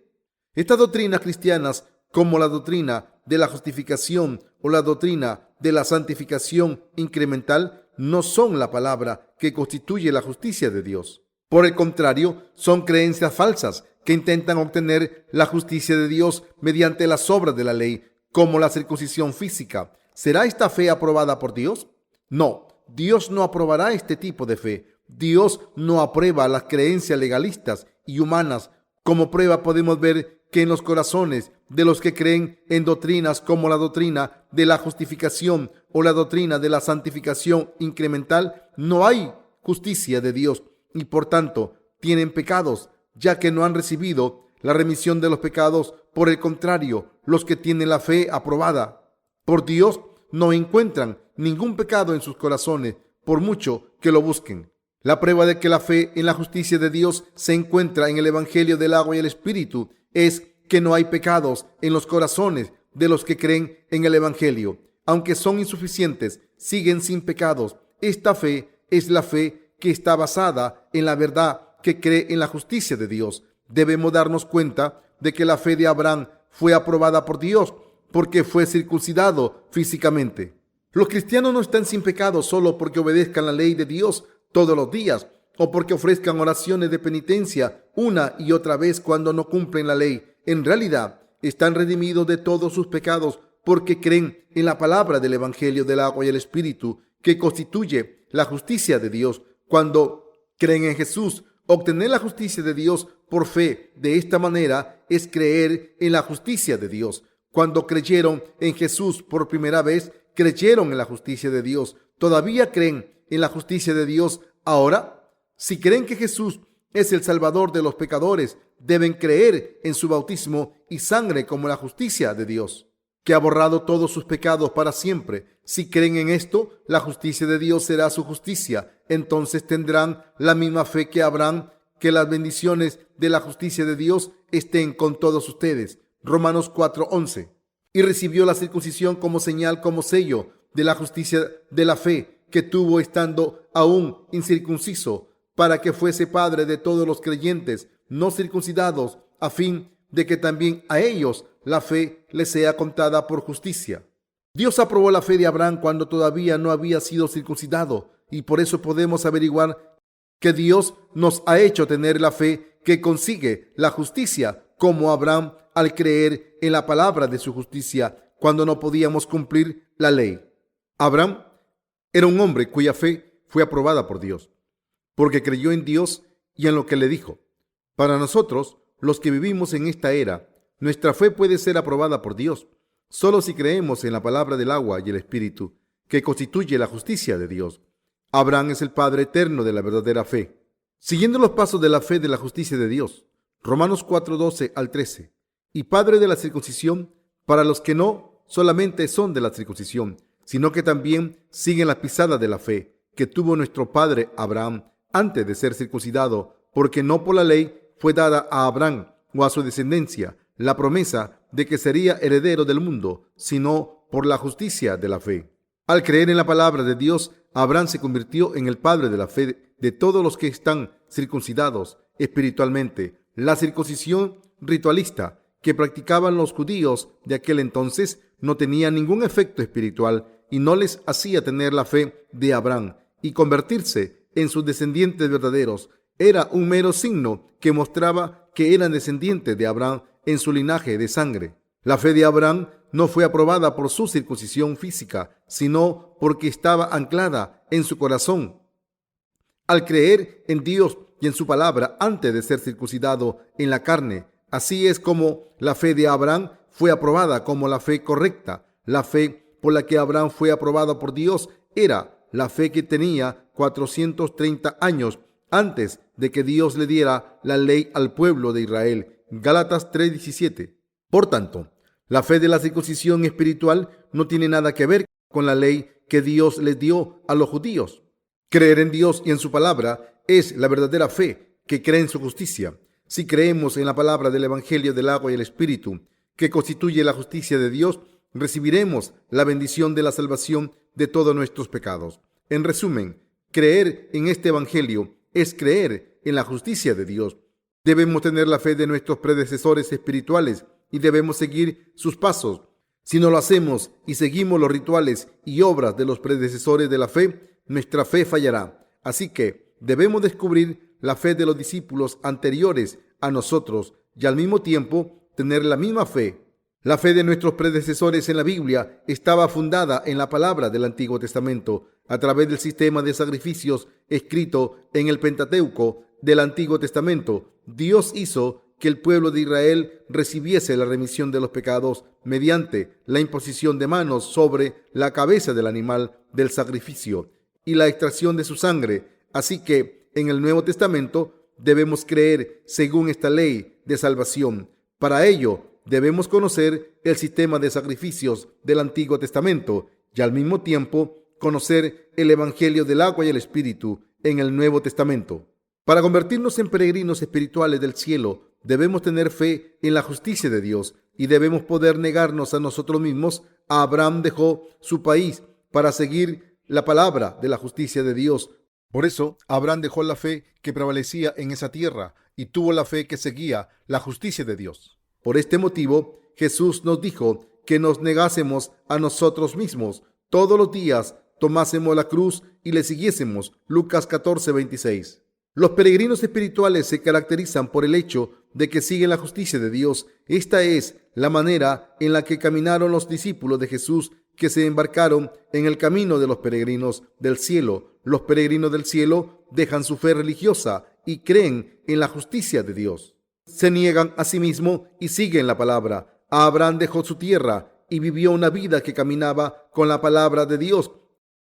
Estas doctrinas cristianas, como la doctrina de la justificación o la doctrina de la santificación incremental, no son la palabra que constituye la justicia de Dios. Por el contrario, son creencias falsas que intentan obtener la justicia de Dios mediante las obras de la ley, como la circuncisión física. ¿Será esta fe aprobada por Dios? No, Dios no aprobará este tipo de fe. Dios no aprueba las creencias legalistas y humanas. Como prueba podemos ver que en los corazones de los que creen en doctrinas como la doctrina de la justificación o la doctrina de la santificación incremental no hay justicia de Dios y por tanto tienen pecados, ya que no han recibido la remisión de los pecados. Por el contrario, los que tienen la fe aprobada por Dios no encuentran ningún pecado en sus corazones, por mucho que lo busquen. La prueba de que la fe en la justicia de Dios se encuentra en el Evangelio del agua y el Espíritu es que no hay pecados en los corazones de los que creen en el Evangelio. Aunque son insuficientes, siguen sin pecados. Esta fe es la fe que está basada en la verdad, que cree en la justicia de Dios. Debemos darnos cuenta de que la fe de Abraham fue aprobada por Dios porque fue circuncidado físicamente. Los cristianos no están sin pecado solo porque obedezcan la ley de Dios todos los días o porque ofrezcan oraciones de penitencia una y otra vez cuando no cumplen la ley. En realidad, están redimidos de todos sus pecados porque creen en la palabra del Evangelio del agua y el Espíritu, que constituye la justicia de Dios. Cuando creen en Jesús, obtener la justicia de Dios por fe de esta manera es creer en la justicia de Dios. Cuando creyeron en Jesús por primera vez, creyeron en la justicia de Dios. ¿Todavía creen en la justicia de Dios ahora? Si creen que Jesús es el Salvador de los pecadores, deben creer en su bautismo y sangre como la justicia de Dios, que ha borrado todos sus pecados para siempre. Si creen en esto, la justicia de Dios será su justicia. Entonces tendrán la misma fe que Abraham. Que las bendiciones de la justicia de Dios estén con todos ustedes. Romanos 4:11. Y recibió la circuncisión como señal, como sello de la justicia de la fe que tuvo estando aún incircunciso, para que fuese padre de todos los creyentes no circuncidados, a fin de que también a ellos la fe les sea contada por justicia. Dios aprobó la fe de Abraham cuando todavía no había sido circuncidado, y por eso podemos averiguar que Dios nos ha hecho tener la fe que consigue la justicia, como Abraham al creer en la palabra de su justicia cuando no podíamos cumplir la ley. Abraham era un hombre cuya fe fue aprobada por Dios, porque creyó en Dios y en lo que le dijo. Para nosotros, los que vivimos en esta era, nuestra fe puede ser aprobada por Dios solo si creemos en la palabra del agua y el Espíritu, que constituye la justicia de Dios. Abraham es el padre eterno de la verdadera fe, siguiendo los pasos de la fe de la justicia de Dios. Romanos 4:12 al 13. Y padre de la circuncisión para los que no solamente son de la circuncisión, sino que también siguen las pisadas de la fe que tuvo nuestro padre Abraham antes de ser circuncidado, porque no por la ley fue dada a Abraham o a su descendencia la promesa de que sería heredero del mundo, sino por la justicia de la fe. Al creer en la palabra de Dios, Abraham se convirtió en el padre de la fe de todos los que están circuncidados espiritualmente. La circuncisión ritualista que practicaban los judíos de aquel entonces no tenía ningún efecto espiritual y no les hacía tener la fe de Abraham y convertirse en sus descendientes verdaderos. Era un mero signo que mostraba que eran descendientes de Abraham en su linaje de sangre. La fe de Abraham no fue aprobada por su circuncisión física, sino porque estaba anclada en su corazón. Al creer en Dios y en su palabra antes de ser circuncidado en la carne, así es como la fe de Abraham fue aprobada como la fe correcta. La fe por la que Abraham fue aprobado por Dios era la fe que tenía 430 años antes de que Dios le diera la ley al pueblo de Israel. Gálatas 3:17. Por tanto, la fe de la circuncisión espiritual no tiene nada que ver con la ley que Dios les dio a los judíos. Creer en Dios y en su palabra es la verdadera fe que cree en su justicia. Si creemos en la palabra del Evangelio del agua y el Espíritu, que constituye la justicia de Dios, recibiremos la bendición de la salvación de todos nuestros pecados. En resumen, creer en este Evangelio es creer en la justicia de Dios. Debemos tener la fe de nuestros predecesores espirituales y debemos seguir sus pasos. Si no lo hacemos y seguimos los rituales y obras de los predecesores de la fe, nuestra fe fallará. Así que debemos descubrir la fe de los discípulos anteriores a nosotros y al mismo tiempo tener la misma fe. La fe de nuestros predecesores en la Biblia estaba fundada en la palabra del Antiguo Testamento a través del sistema de sacrificios escrito en el Pentateuco del Antiguo Testamento. Dios hizo que el pueblo de Israel recibiese la remisión de los pecados mediante la imposición de manos sobre la cabeza del animal del sacrificio y la extracción de su sangre. Así que en el Nuevo Testamento debemos creer según esta ley de salvación. Para ello, debemos conocer el sistema de sacrificios del Antiguo Testamento y al mismo tiempo conocer el Evangelio del agua y el Espíritu en el Nuevo Testamento. Para convertirnos en peregrinos espirituales del cielo, debemos tener fe en la justicia de Dios y debemos poder negarnos a nosotros mismos. Abraham dejó su país para seguir la palabra de la justicia de Dios. Por eso, Abraham dejó la fe que prevalecía en esa tierra y tuvo la fe que seguía la justicia de Dios. Por este motivo, Jesús nos dijo que nos negásemos a nosotros mismos todos los días, tomásemos la cruz y le siguiésemos. Lucas 14:26. Los peregrinos espirituales se caracterizan por el hecho de que siguen la justicia de Dios. Esta es la manera en la que caminaron los discípulos de Jesús que se embarcaron en el camino de los peregrinos del cielo. Los peregrinos del cielo dejan su fe religiosa y creen en la justicia de Dios. Se niegan a sí mismos y siguen la palabra. Abraham dejó su tierra y vivió una vida que caminaba con la palabra de Dios.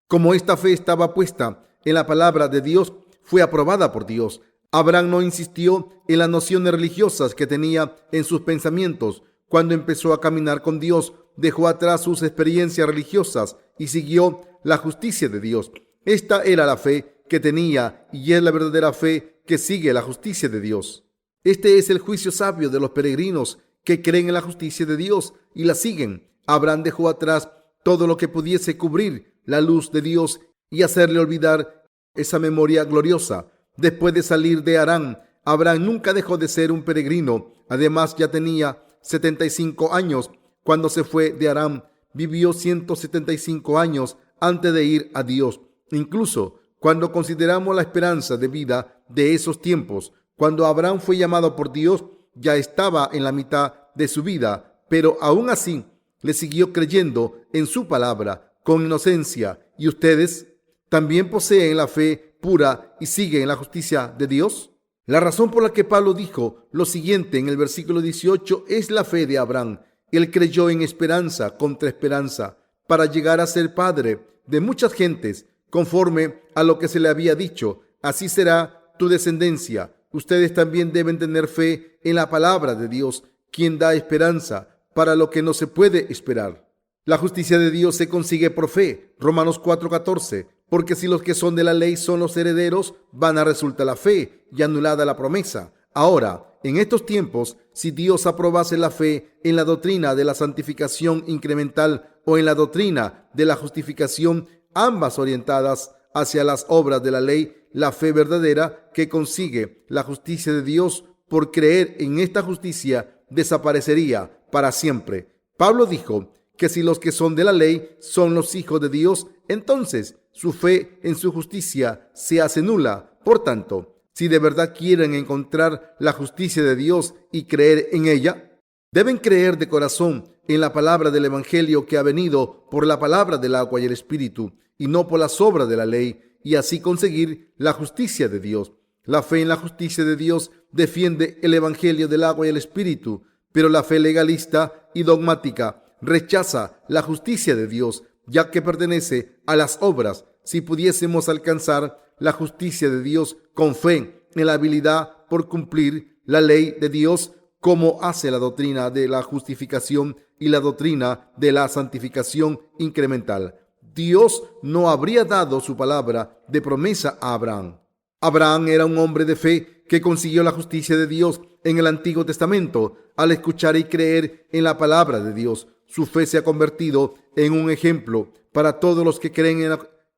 Como esta fe estaba puesta en la palabra de Dios, fue aprobada por Dios. Abraham no insistió en las nociones religiosas que tenía en sus pensamientos. Cuando empezó a caminar con Dios, dejó atrás sus experiencias religiosas y siguió la justicia de Dios. Esta era la fe que tenía y es la verdadera fe que sigue la justicia de Dios. Este es el juicio sabio de los peregrinos que creen en la justicia de Dios y la siguen. Abraham dejó atrás todo lo que pudiese cubrir la luz de Dios y hacerle olvidar esa memoria gloriosa. Después de salir de Harán, Abraham nunca dejó de ser un peregrino. Además, ya tenía 75 años cuando se fue de Harán. Vivió 175 años antes de ir a Dios. Incluso cuando consideramos la esperanza de vida de esos tiempos, cuando Abraham fue llamado por Dios, ya estaba en la mitad de su vida, pero aún así le siguió creyendo en su palabra con inocencia. ¿Y ustedes también poseen la fe pura y siguen la justicia de Dios? La razón por la que Pablo dijo lo siguiente en el versículo 18 es la fe de Abraham. Él creyó en esperanza contra esperanza para llegar a ser padre de muchas gentes, conforme a lo que se le había dicho. Así será tu descendencia. Ustedes también deben tener fe en la palabra de Dios, quien da esperanza para lo que no se puede esperar. La justicia de Dios se consigue por fe. Romanos 4:14. Porque si los que son de la ley son los herederos, vana resulta la fe y anulada la promesa. Ahora, en estos tiempos, si Dios aprobase la fe en la doctrina de la santificación incremental o en la doctrina de la justificación, ambas orientadas hacia las obras de la ley, la fe verdadera que consigue la justicia de Dios por creer en esta justicia desaparecería para siempre. Pablo dijo que si los que son de la ley son los hijos de Dios, entonces su fe en su justicia se hace nula. Por tanto, si de verdad quieren encontrar la justicia de Dios y creer en ella, deben creer de corazón en la palabra del Evangelio que ha venido por la palabra del agua y el Espíritu y no por las obras de la ley, y así conseguir la justicia de Dios. La fe en la justicia de Dios defiende el Evangelio del agua y el Espíritu, pero la fe legalista y dogmática rechaza la justicia de Dios, ya que pertenece a las obras. Si pudiésemos alcanzar la justicia de Dios con fe en la habilidad por cumplir la ley de Dios, como hace la doctrina de la justificación y la doctrina de la santificación incremental. Dios no habría dado su palabra de promesa a Abraham. Abraham era un hombre de fe que consiguió la justicia de Dios en el Antiguo Testamento al escuchar y creer en la palabra de Dios. Su fe se ha convertido en un ejemplo para todos los que creen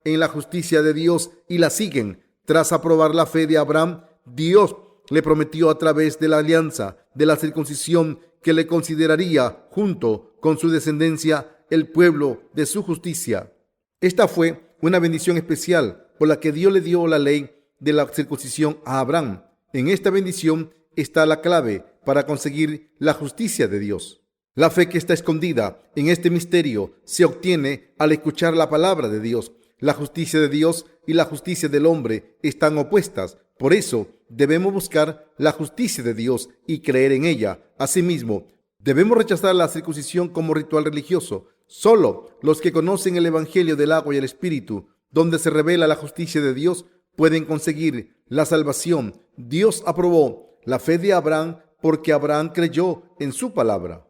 en la justicia de Dios y la siguen. Tras aprobar la fe de Abraham, Dios le prometió a través de la alianza de la circuncisión que le consideraría, junto con su descendencia, el pueblo de su justicia. Esta fue una bendición especial por la que Dios le dio la ley de la circuncisión a Abraham. En esta bendición está la clave para conseguir la justicia de Dios. La fe que está escondida en este misterio se obtiene al escuchar la palabra de Dios. La justicia de Dios y la justicia del hombre están opuestas. Por eso debemos buscar la justicia de Dios y creer en ella. Asimismo, debemos rechazar la circuncisión como ritual religioso. Solo los que conocen el Evangelio del agua y el Espíritu, donde se revela la justicia de Dios, pueden conseguir la salvación. Dios aprobó la fe de Abraham porque Abraham creyó en su palabra.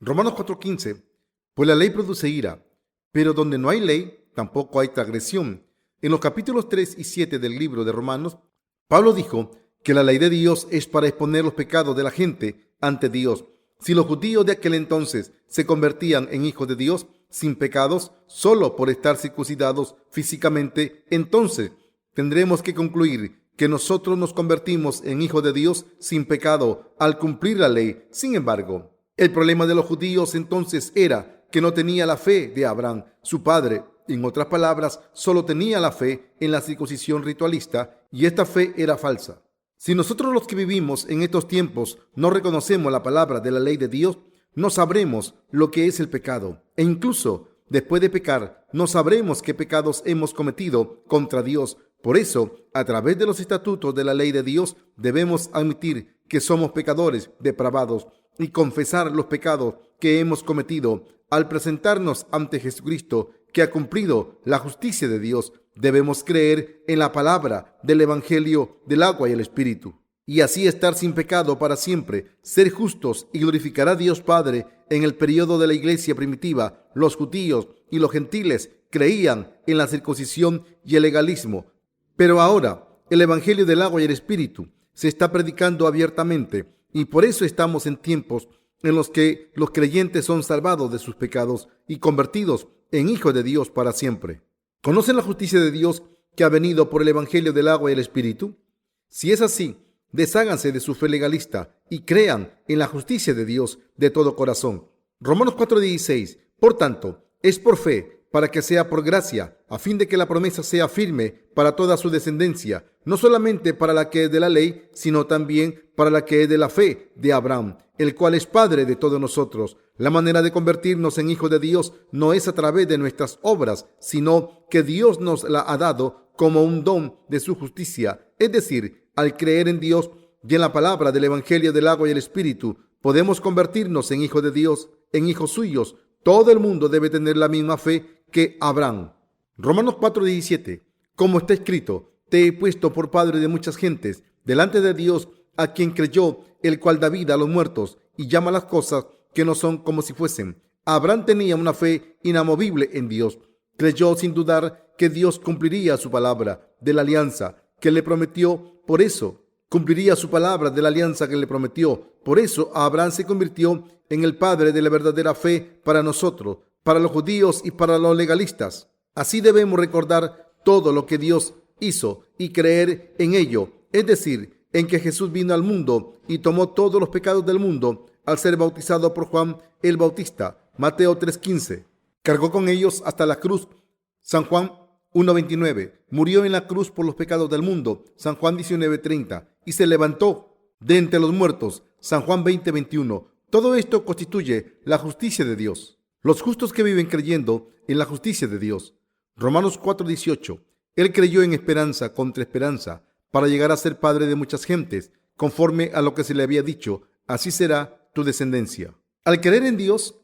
Romanos 4:15. Pues la ley produce ira, pero donde no hay ley, tampoco hay transgresión. En los capítulos 3 y 7 del libro de Romanos, Pablo dijo que la ley de Dios es para exponer los pecados de la gente ante Dios. Si los judíos de aquel entonces se convertían en hijos de Dios sin pecados solo por estar circuncidados físicamente, entonces tendremos que concluir que nosotros nos convertimos en hijos de Dios sin pecado al cumplir la ley. Sin embargo, el problema de los judíos entonces era que no tenía la fe de Abraham, su padre. En otras palabras, solo tenía la fe en la circuncisión ritualista y esta fe era falsa. Si nosotros los que vivimos en estos tiempos no reconocemos la palabra de la ley de Dios, no sabremos lo que es el pecado. E incluso después de pecar, no sabremos qué pecados hemos cometido contra Dios. Por eso, a través de los estatutos de la ley de Dios, debemos admitir que somos pecadores depravados y confesar los pecados que hemos cometido. Al presentarnos ante Jesucristo, que ha cumplido la justicia de Dios, debemos creer en la palabra del Evangelio del agua y el Espíritu, y así estar sin pecado para siempre, ser justos y glorificar a Dios Padre. En el periodo de la iglesia primitiva, los judíos y los gentiles creían en la circuncisión y el legalismo, pero ahora el Evangelio del agua y el Espíritu se está predicando abiertamente, y por eso estamos en tiempos en los que los creyentes son salvados de sus pecados y convertidos en hijos de Dios para siempre. ¿Conocen la justicia de Dios que ha venido por el Evangelio del agua y el Espíritu? Si es así, desháganse de su fe legalista y crean en la justicia de Dios de todo corazón. Romanos 4:16. Por tanto, es por fe, para que sea por gracia, a fin de que la promesa sea firme para toda su descendencia, no solamente para la que es de la ley, sino también para la que es de la fe de Abraham, el cual es Padre de todos nosotros. La manera de convertirnos en hijos de Dios no es a través de nuestras obras, sino que Dios nos la ha dado como un don de su justicia. Es decir, al creer en Dios y en la palabra del Evangelio del agua y el Espíritu, podemos convertirnos en hijos de Dios, en hijos suyos. Todo el mundo debe tener la misma fe que Abraham. Romanos 4:17. Como está escrito, te he puesto por padre de muchas gentes, delante de Dios, a quien creyó, el cual da vida a los muertos y llama las cosas que no son como si fuesen. Abraham tenía una fe inamovible en Dios. Creyó sin dudar que Dios cumpliría su palabra de la alianza que le prometió. Por eso, cumpliría su palabra de la alianza que le prometió. Por eso, Abraham se convirtió en el padre de la verdadera fe para nosotros, para los judíos y para los legalistas. Así debemos recordar todo lo que Dios hizo y creer en ello, es decir, en que Jesús vino al mundo y tomó todos los pecados del mundo al ser bautizado por Juan el Bautista. Mateo 3:15. Cargó con ellos hasta la cruz. San Juan 1:29. Murió en la cruz por los pecados del mundo. San Juan 19:30. Y se levantó de entre los muertos. San Juan 20:21. Todo esto constituye la justicia de Dios. Los justos que viven creyendo en la justicia de Dios. Romanos 4:18. Él creyó en esperanza contra esperanza para llegar a ser padre de muchas gentes, conforme a lo que se le había dicho, así será tu descendencia. Al creer en Dios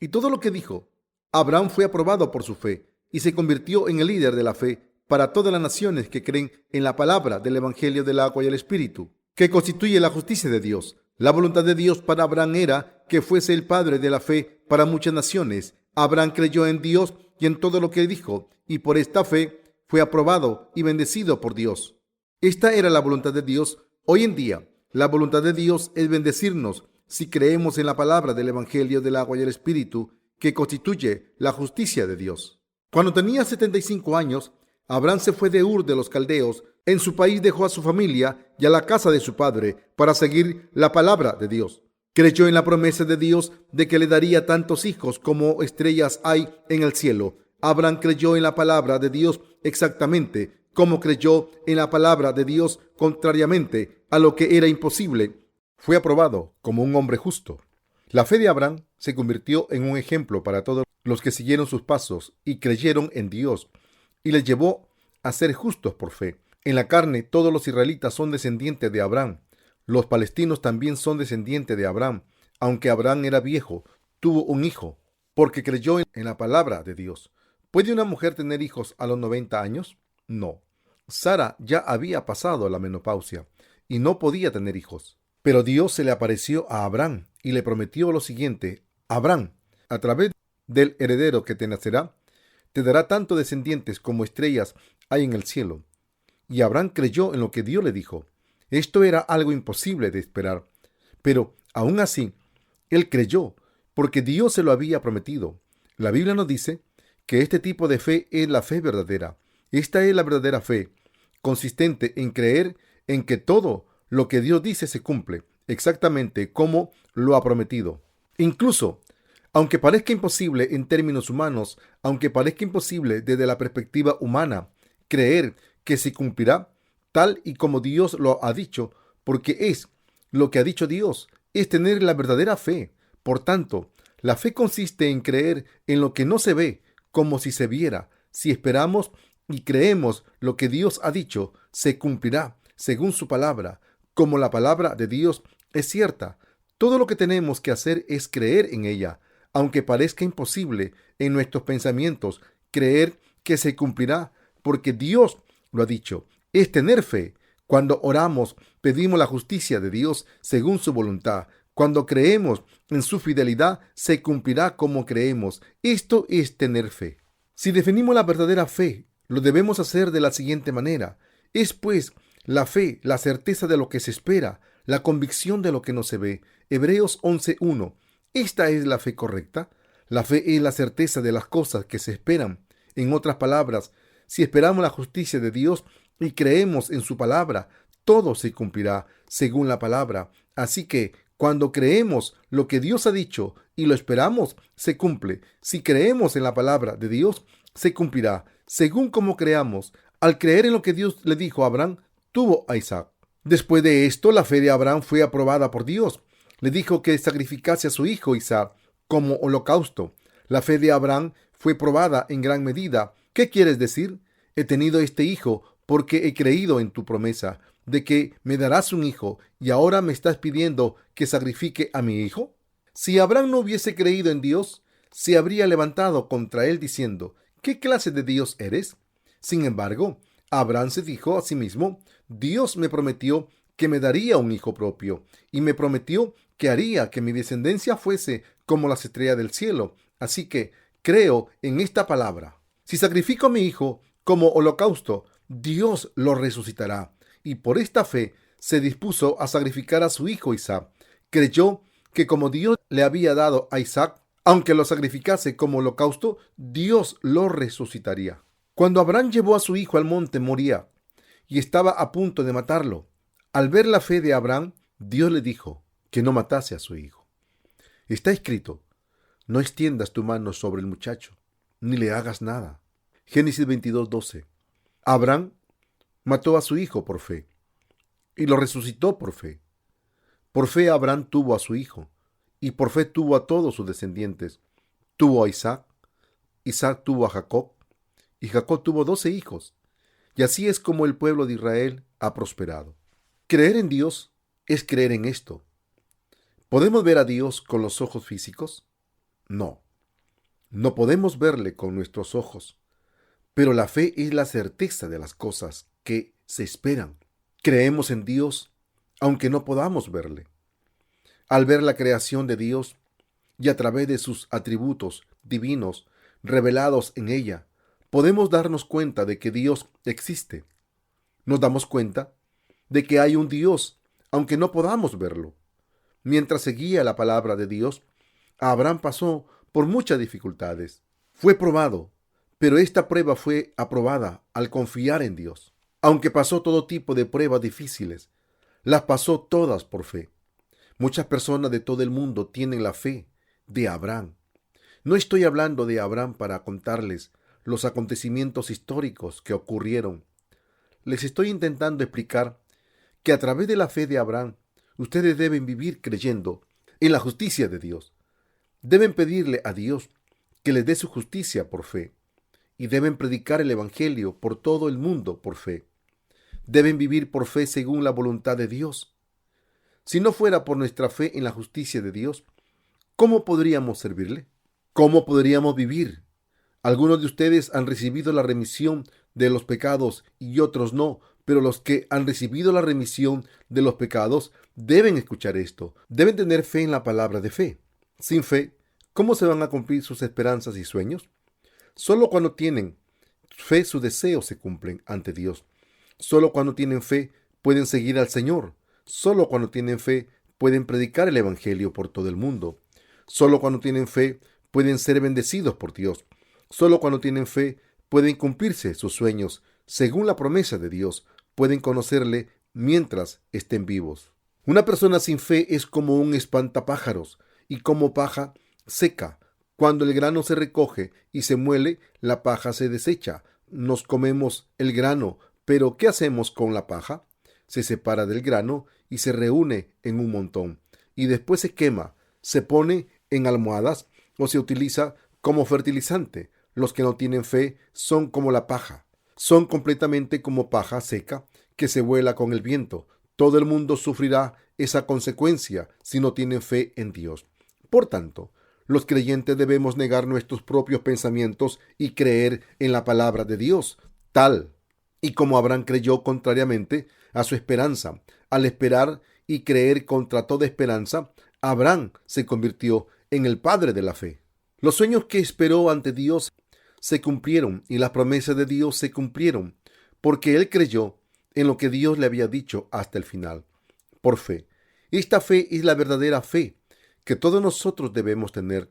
y todo lo que dijo, Abraham fue aprobado por su fe y se convirtió en el líder de la fe para todas las naciones que creen en la palabra del Evangelio del agua y el Espíritu, que constituye la justicia de Dios. La voluntad de Dios para Abraham era que fuese el padre de la fe para muchas naciones. Abraham creyó en Dios y en todo lo que dijo, y por esta fe fue aprobado y bendecido por Dios. Esta era la voluntad de Dios. Hoy en día, la voluntad de Dios es bendecirnos si creemos en la palabra del Evangelio del agua y el Espíritu, que constituye la justicia de Dios. Cuando tenía 75 años, Abraham se fue de Ur de los Caldeos. En su país dejó a su familia y a la casa de su padre para seguir la palabra de Dios. Creyó en la promesa de Dios de que le daría tantos hijos como estrellas hay en el cielo. Abraham creyó en la palabra de Dios exactamente como creyó en la palabra de Dios contrariamente a lo que era imposible. Fue aprobado como un hombre justo. La fe de Abraham se convirtió en un ejemplo para todos los que siguieron sus pasos y creyeron en Dios, y les llevó a ser justos por fe. En la carne, todos los israelitas son descendientes de Abraham. Los palestinos también son descendientes de Abraham. Aunque Abraham era viejo, tuvo un hijo, porque creyó en la palabra de Dios. ¿Puede una mujer tener hijos a los 90 años? No. Sara ya había pasado la menopausia y no podía tener hijos. Pero Dios se le apareció a Abraham y le prometió lo siguiente: Abraham, a través del heredero que te nacerá, te dará tanto descendientes como estrellas hay en el cielo. Y Abraham creyó en lo que Dios le dijo. Esto era algo imposible de esperar, pero aún así, él creyó, porque Dios se lo había prometido. La Biblia nos dice que este tipo de fe es la fe verdadera. Esta es la verdadera fe, consistente en creer en que todo lo que Dios dice se cumple, exactamente como lo ha prometido. Incluso, aunque parezca imposible en términos humanos, aunque parezca imposible desde la perspectiva humana, creer que se cumplirá tal y como Dios lo ha dicho, porque es lo que ha dicho Dios, es tener la verdadera fe. Por tanto, la fe consiste en creer en lo que no se ve como si se viera. Si esperamos y creemos lo que Dios ha dicho, se cumplirá según su palabra. Como la palabra de Dios es cierta, todo lo que tenemos que hacer es creer en ella, aunque parezca imposible en nuestros pensamientos, creer que se cumplirá, porque Dios lo ha dicho. Es tener fe. Cuando oramos, pedimos la justicia de Dios según su voluntad. Cuando creemos en su fidelidad, se cumplirá como creemos. Esto es tener fe. Si definimos la verdadera fe, lo debemos hacer de la siguiente manera. Es pues la fe, la certeza de lo que se espera, la convicción de lo que no se ve. Hebreos 11:1. ¿Esta es la fe correcta? La fe es la certeza de las cosas que se esperan. En otras palabras, si esperamos la justicia de Dios y creemos en su palabra, todo se cumplirá según la palabra. Así que cuando creemos lo que Dios ha dicho y lo esperamos, se cumple. Si creemos en la palabra de Dios, se cumplirá según como creamos. Al creer en lo que Dios le dijo a Abraham, tuvo a Isaac. Después de esto, la fe de Abraham fue aprobada por Dios. Le dijo que sacrificase a su hijo Isaac como holocausto. La fe de Abraham fue probada en gran medida. ¿Qué quieres decir? He tenido este hijo porque he creído en tu promesa de que me darás un hijo, y ahora me estás pidiendo que sacrifique a mi hijo. Si Abraham no hubiese creído en Dios, se habría levantado contra él diciendo: ¿qué clase de Dios eres? Sin embargo, Abraham se dijo a sí mismo: Dios me prometió que me daría un hijo propio, y me prometió que haría que mi descendencia fuese como las estrellas del cielo. Así que creo en esta palabra. Si sacrifico a mi hijo como holocausto, Dios lo resucitará. Y por esta fe se dispuso a sacrificar a su hijo Isaac. Creyó que como Dios le había dado a Isaac, aunque lo sacrificase como holocausto, Dios lo resucitaría. Cuando Abraham llevó a su hijo al monte Moría y estaba a punto de matarlo, al ver la fe de Abraham, Dios le dijo que no matase a su hijo. Está escrito: no extiendas tu mano sobre el muchacho, ni le hagas nada. Génesis 22:12. Abraham mató a su hijo por fe y lo resucitó por fe. Por fe Abraham tuvo a su hijo, y por fe tuvo a todos sus descendientes. Tuvo a Isaac, Isaac tuvo a Jacob, y Jacob tuvo 12 hijos. Y así es como el pueblo de Israel ha prosperado. Creer en Dios es creer en esto. ¿Podemos ver a Dios con los ojos físicos? No, no podemos verle con nuestros ojos, Pero la fe es la certeza de las cosas que se esperan. Creemos en Dios aunque no podamos verle. Al ver la creación de Dios y a través de sus atributos divinos revelados en ella, podemos darnos cuenta de que Dios existe. Nos damos cuenta de que hay un Dios, aunque no podamos verlo. Mientras seguía la palabra de Dios, Abraham pasó por muchas dificultades. Fue probado, pero esta prueba fue aprobada al confiar en Dios. Aunque pasó todo tipo de pruebas difíciles, las pasó todas por fe. Muchas personas de todo el mundo tienen la fe de Abraham. No estoy hablando de Abraham para contarles los acontecimientos históricos que ocurrieron. Les estoy intentando explicar que a través de la fe de Abraham, ustedes deben vivir creyendo en la justicia de Dios. Deben pedirle a Dios que les dé su justicia por fe. Y deben predicar el Evangelio por todo el mundo por fe. Deben vivir por fe según la voluntad de Dios. Si no fuera por nuestra fe en la justicia de Dios, ¿cómo podríamos servirle? ¿Cómo podríamos vivir? Algunos de ustedes han recibido la remisión de los pecados y otros no, pero los que han recibido la remisión de los pecados deben escuchar esto. Deben tener fe en la palabra de fe. Sin fe, ¿cómo se van a cumplir sus esperanzas y sueños? Solo cuando tienen fe, sus deseos se cumplen ante Dios. Solo cuando tienen fe, pueden seguir al Señor. Solo cuando tienen fe, pueden predicar el Evangelio por todo el mundo. Solo cuando tienen fe, pueden ser bendecidos por Dios. Solo cuando tienen fe, pueden cumplirse sus sueños. Según la promesa de Dios, pueden conocerle mientras estén vivos. Una persona sin fe es como un espantapájaros y como paja seca. Cuando el grano se recoge y se muele, la paja se desecha. Nos comemos el grano, pero ¿qué hacemos con la paja? Se separa del grano y se reúne en un montón. Y después se quema, se pone en almohadas o se utiliza como fertilizante. Los que no tienen fe son como la paja. Son completamente como paja seca que se vuela con el viento. Todo el mundo sufrirá esa consecuencia si no tienen fe en Dios. Por tanto, los creyentes debemos negar nuestros propios pensamientos y creer en la palabra de Dios, tal y como Abraham creyó contrariamente a su esperanza. Al esperar y creer contra toda esperanza, Abraham se convirtió en el padre de la fe. Los sueños que esperó ante Dios se cumplieron y las promesas de Dios se cumplieron, porque él creyó en lo que Dios le había dicho hasta el final, por fe. Esta fe es la verdadera fe que todos nosotros debemos tener.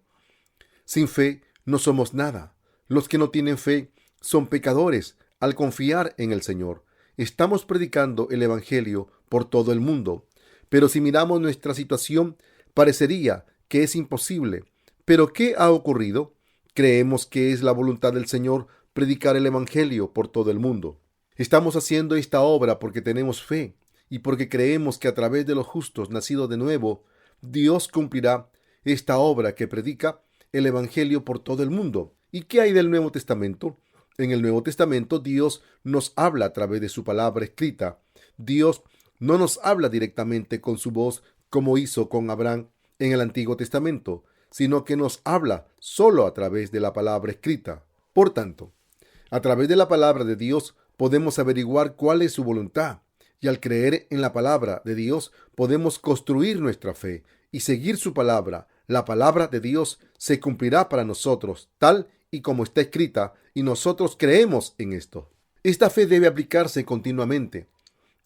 Sin fe no somos nada. Los que no tienen fe son pecadores al confiar en el Señor. Estamos predicando el Evangelio por todo el mundo, pero si miramos nuestra situación, parecería que es imposible. ¿Pero qué ha ocurrido? Creemos que es la voluntad del Señor predicar el Evangelio por todo el mundo. Estamos haciendo esta obra porque tenemos fe y porque creemos que a través de los justos nacidos de nuevo, Dios cumplirá esta obra que predica el Evangelio por todo el mundo. ¿Y qué hay del Nuevo Testamento? En el Nuevo Testamento Dios nos habla a través de su palabra escrita. Dios no nos habla directamente con su voz como hizo con Abraham en el Antiguo Testamento, sino que nos habla solo a través de la palabra escrita. Por tanto, a través de la palabra de Dios podemos averiguar cuál es su voluntad, y al creer en la palabra de Dios podemos construir nuestra fe y seguir su palabra. La palabra de Dios se cumplirá para nosotros, tal y como está escrita, y nosotros creemos en esto. Esta fe debe aplicarse continuamente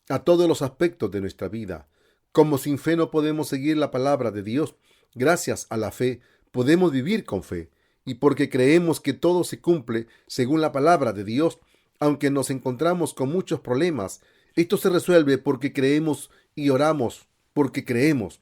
a todos los aspectos de nuestra vida. Como sin fe no podemos seguir la palabra de Dios, gracias a la fe podemos vivir con fe. Y porque creemos que todo se cumple según la palabra de Dios, aunque nos encontramos con muchos problemas, esto se resuelve porque creemos y oramos porque creemos.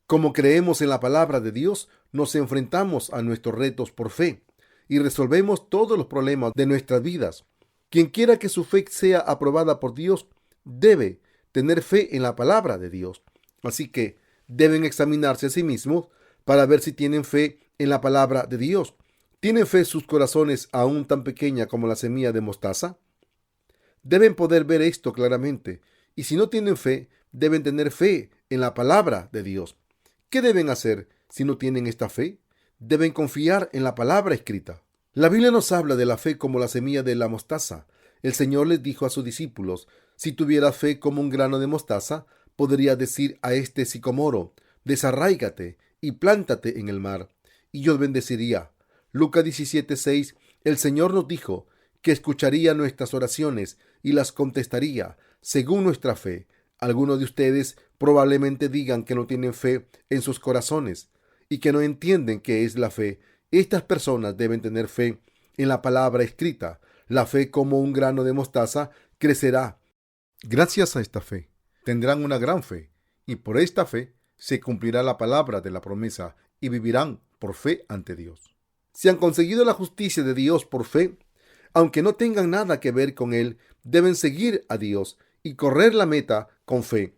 Como creemos en la palabra de Dios, nos enfrentamos a nuestros retos por fe y resolvemos todos los problemas de nuestras vidas. Quien quiera que su fe sea aprobada por Dios, debe tener fe en la palabra de Dios. Así que deben examinarse a sí mismos para ver si tienen fe en la palabra de Dios. ¿Tienen fe sus corazones aún tan pequeña como la semilla de mostaza? Deben poder ver esto claramente. Y si no tienen fe, deben tener fe en la palabra de Dios. ¿Qué deben hacer si no tienen esta fe? Deben confiar en la palabra escrita. La Biblia nos habla de la fe como la semilla de la mostaza. El Señor les dijo a sus discípulos: si tuviera fe como un grano de mostaza, podría decir a este sicomoro: desarráigate y plántate en el mar, y yo bendeciría. Lucas 17:6. El Señor nos dijo que escucharía nuestras oraciones y las contestaría según nuestra fe. Algunos de ustedes probablemente digan que no tienen fe en sus corazones y que no entienden qué es la fe. Estas personas deben tener fe en la palabra escrita. La fe, como un grano de mostaza, crecerá. Gracias a esta fe, tendrán una gran fe, y por esta fe se cumplirá la palabra de la promesa y vivirán por fe ante Dios. Si han conseguido la justicia de Dios por fe, aunque no tengan nada que ver con Él, deben seguir a Dios y correr la meta con fe.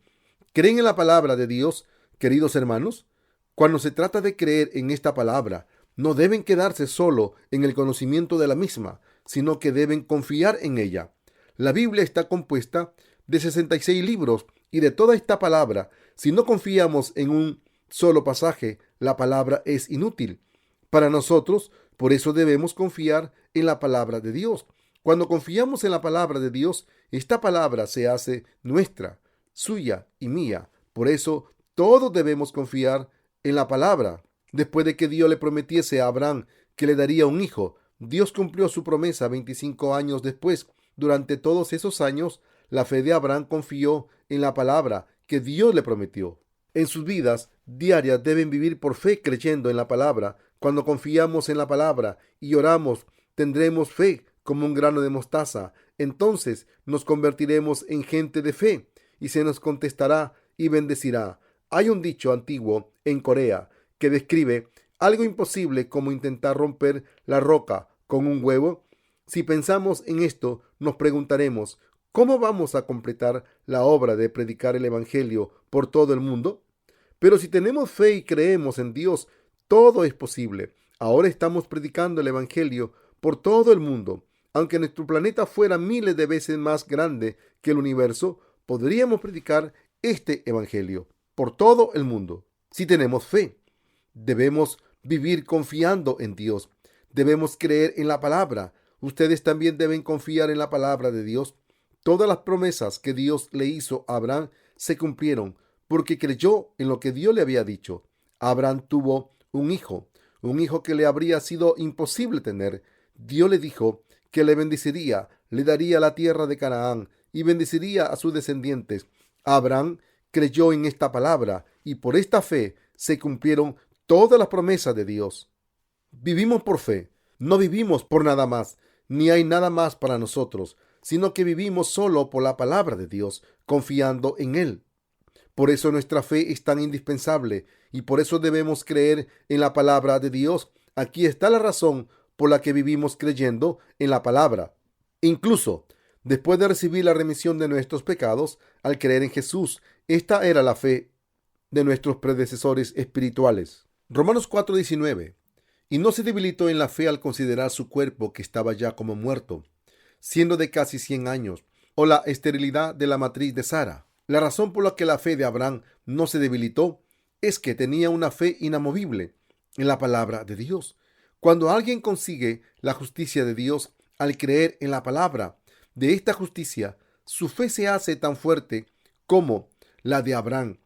¿Creen en la palabra de Dios, queridos hermanos? Cuando se trata de creer en esta palabra, no deben quedarse solo en el conocimiento de la misma, sino que deben confiar en ella. La Biblia está compuesta de 66 libros y de toda esta palabra, si no confiamos en un solo pasaje, la palabra es inútil para nosotros. Por eso debemos confiar en la palabra de Dios. Cuando confiamos en la palabra de Dios, esta palabra se hace nuestra, suya y mía. Por eso todos debemos confiar en la palabra. Después de que Dios le prometiese a Abraham que le daría un hijo, Dios cumplió su promesa 25 años después. Durante todos esos años, la fe de Abraham confió en la palabra que Dios le prometió. En sus vidas diarias deben vivir por fe, creyendo en la palabra. Cuando confiamos en la palabra y oramos, tendremos fe como un grano de mostaza. Entonces nos convertiremos en gente de fe y se nos contestará y bendecirá. Hay un dicho antiguo en Corea que describe algo imposible como intentar romper la roca con un huevo. Si pensamos en esto, nos preguntaremos: ¿cómo vamos a completar la obra de predicar el Evangelio por todo el mundo? Pero si tenemos fe y creemos en Dios, todo es posible. Ahora estamos predicando el Evangelio por todo el mundo. Aunque nuestro planeta fuera miles de veces más grande que el universo, podríamos predicar este Evangelio por todo el mundo. Si tenemos fe, debemos vivir confiando en Dios. Debemos creer en la palabra. Ustedes también deben confiar en la palabra de Dios. Todas las promesas que Dios le hizo a Abraham se cumplieron porque creyó en lo que Dios le había dicho. Abraham tuvo un hijo que le habría sido imposible tener. Dios le dijo que le bendeciría, le daría la tierra de Canaán y bendeciría a sus descendientes. Abraham creyó en esta palabra y por esta fe se cumplieron todas las promesas de Dios. Vivimos por fe, no vivimos por nada más, ni hay nada más para nosotros, sino que vivimos solo por la palabra de Dios, confiando en Él. Por eso nuestra fe es tan indispensable y por eso debemos creer en la palabra de Dios. Aquí está la razón por la que vivimos creyendo en la palabra. Incluso después de recibir la remisión de nuestros pecados, al creer en Jesús, esta era la fe de nuestros predecesores espirituales. Romanos 4:19. Y no se debilitó en la fe al considerar su cuerpo que estaba ya como muerto, siendo de casi 100 años, o la esterilidad de la matriz de Sara. La razón por la que la fe de Abraham no se debilitó es que tenía una fe inamovible en la palabra de Dios. Cuando alguien consigue la justicia de Dios al creer en la palabra de esta justicia, su fe se hace tan fuerte como la de Abraham.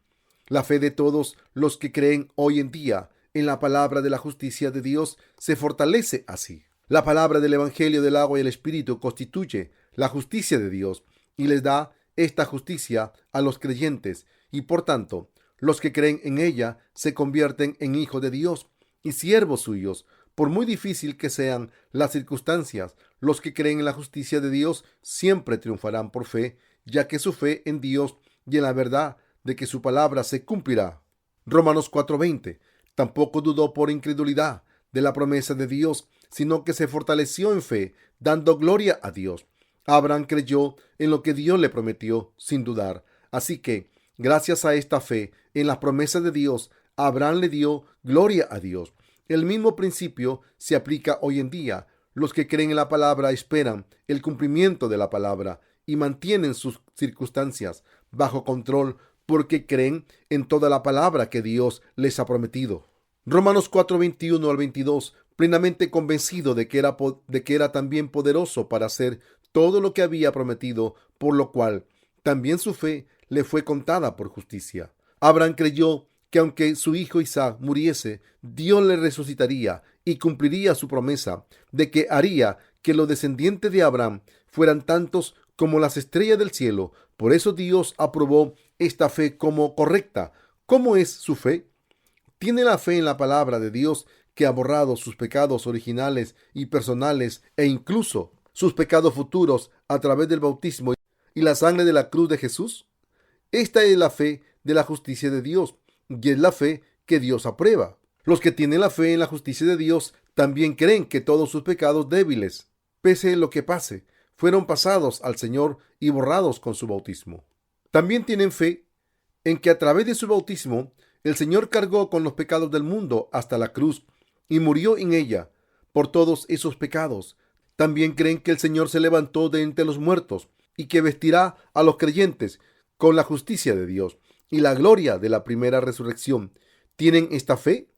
La fe de todos los que creen hoy en día en la palabra de la justicia de Dios se fortalece así. La palabra del Evangelio del agua y el Espíritu constituye la justicia de Dios y les da esta justicia a los creyentes, y por tanto los que creen en ella se convierten en hijos de Dios y siervos suyos. Por muy difícil que sean las circunstancias, los que creen en la justicia de Dios siempre triunfarán por fe, ya que su fe en Dios y en la verdad de que su palabra se cumplirá. Romanos 4:20. Tampoco dudó por incredulidad de la promesa de Dios, sino que se fortaleció en fe, dando gloria a Dios. Abraham creyó en lo que Dios le prometió sin dudar. Así que, gracias a esta fe en las promesas de Dios, Abraham le dio gloria a Dios. El mismo principio se aplica hoy en día. Los que creen en la palabra esperan el cumplimiento de la palabra y mantienen sus circunstancias bajo control porque creen en toda la palabra que Dios les ha prometido. Romanos 4:21 al 22. plenamente convencido de que era también poderoso para hacer todo lo que había prometido, por lo cual también su fe le fue contada por justicia. Abraham creyó que aunque su hijo Isaac muriese, Dios le resucitaría y cumpliría su promesa de que haría que los descendientes de Abraham fueran tantos como las estrellas del cielo. Por eso Dios aprobó esta fe como correcta. ¿Cómo es su fe? Tiene la fe en la palabra de Dios, que ha borrado sus pecados originales y personales e incluso sus pecados futuros a través del bautismo y la sangre de la cruz de Jesús. Esta es la fe de la justicia de Dios y es la fe que Dios aprueba. Los que tienen la fe en la justicia de Dios también creen que todos sus pecados débiles, pese a lo que pase, fueron pasados al Señor y borrados con su bautismo. También tienen fe en que a través de su bautismo el Señor cargó con los pecados del mundo hasta la cruz y murió en ella por todos esos pecados. También creen que el Señor se levantó de entre los muertos y que vestirá a los creyentes con la justicia de Dios y la gloria de la primera resurrección. ¿Tienen esta fe?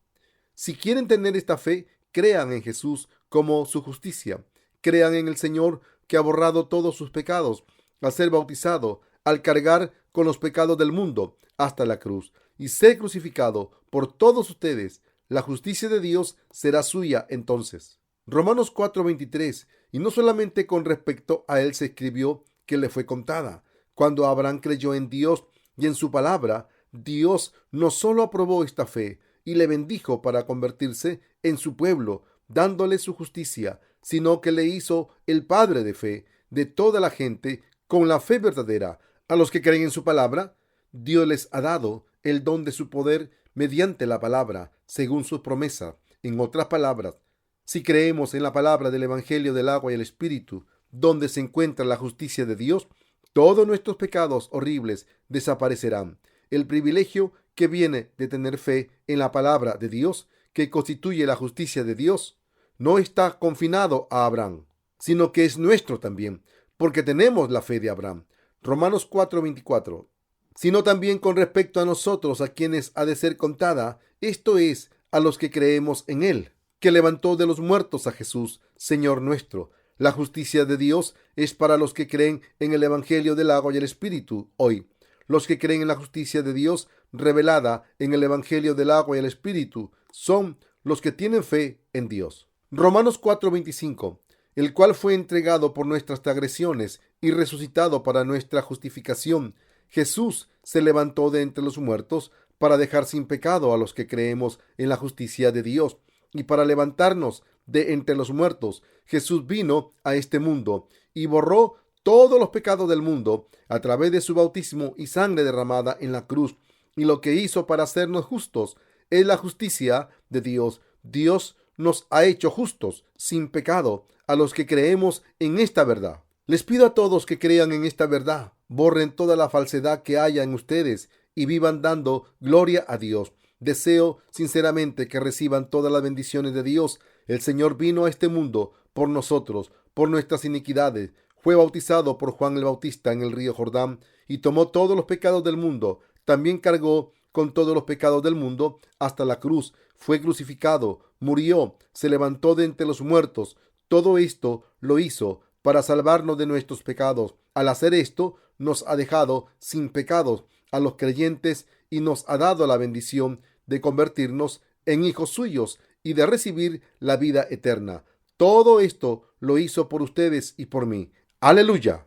Si quieren tener esta fe, crean en Jesús como su justicia. Crean en el Señor que ha borrado todos sus pecados al ser bautizado, al cargar con los pecados del mundo hasta la cruz y ser crucificado por todos ustedes. La justicia de Dios será suya entonces. Romanos 4:23. Y no solamente con respecto a él se escribió que le fue contada. Cuando Abraham creyó en Dios y en su palabra, Dios no solo aprobó esta fe y le bendijo para convertirse en su pueblo, dándole su justicia, sino que le hizo el padre de fe de toda la gente con la fe verdadera. A los que creen en su palabra, Dios les ha dado el don de su poder mediante la palabra, según su promesa. En otras palabras, si creemos en la palabra del Evangelio del agua y el Espíritu, donde se encuentra la justicia de Dios, todos nuestros pecados horribles desaparecerán. El privilegio que viene de tener fe en la palabra de Dios, que constituye la justicia de Dios, no está confinado a Abraham, sino que es nuestro también, porque tenemos la fe de Abraham. Romanos 4:24. Sino también con respecto a nosotros, a quienes ha de ser contada, esto es, a los que creemos en él, que levantó de los muertos a Jesús, Señor nuestro. La justicia de Dios es para los que creen en el Evangelio del agua y el Espíritu hoy. Los que creen en la justicia de Dios revelada en el Evangelio del agua y el Espíritu son los que tienen fe en Dios. Romanos 4:25. El cual fue entregado por nuestras transgresiones y resucitado para nuestra justificación. Jesús se levantó de entre los muertos para dejar sin pecado a los que creemos en la justicia de Dios. Y para levantarnos de entre los muertos, Jesús vino a este mundo y borró todos los pecados del mundo a través de su bautismo y sangre derramada en la cruz. Y lo que hizo para hacernos justos es la justicia de Dios. Dios nos ha hecho justos, sin pecado, a los que creemos en esta verdad. Les pido a todos que crean en esta verdad, borren toda la falsedad que haya en ustedes y vivan dando gloria a Dios. Deseo sinceramente que reciban todas las bendiciones de Dios. El Señor vino a este mundo por nosotros, por nuestras iniquidades. Fue bautizado por Juan el Bautista en el río Jordán y tomó todos los pecados del mundo. También cargó con todos los pecados del mundo hasta la cruz. Fue crucificado, murió, se levantó de entre los muertos. Todo esto lo hizo para salvarnos de nuestros pecados. Al hacer esto, nos ha dejado sin pecados a los creyentes y nos ha dado la bendición de convertirnos en hijos suyos y de recibir la vida eterna. Todo esto lo hizo por ustedes y por mí. Aleluya.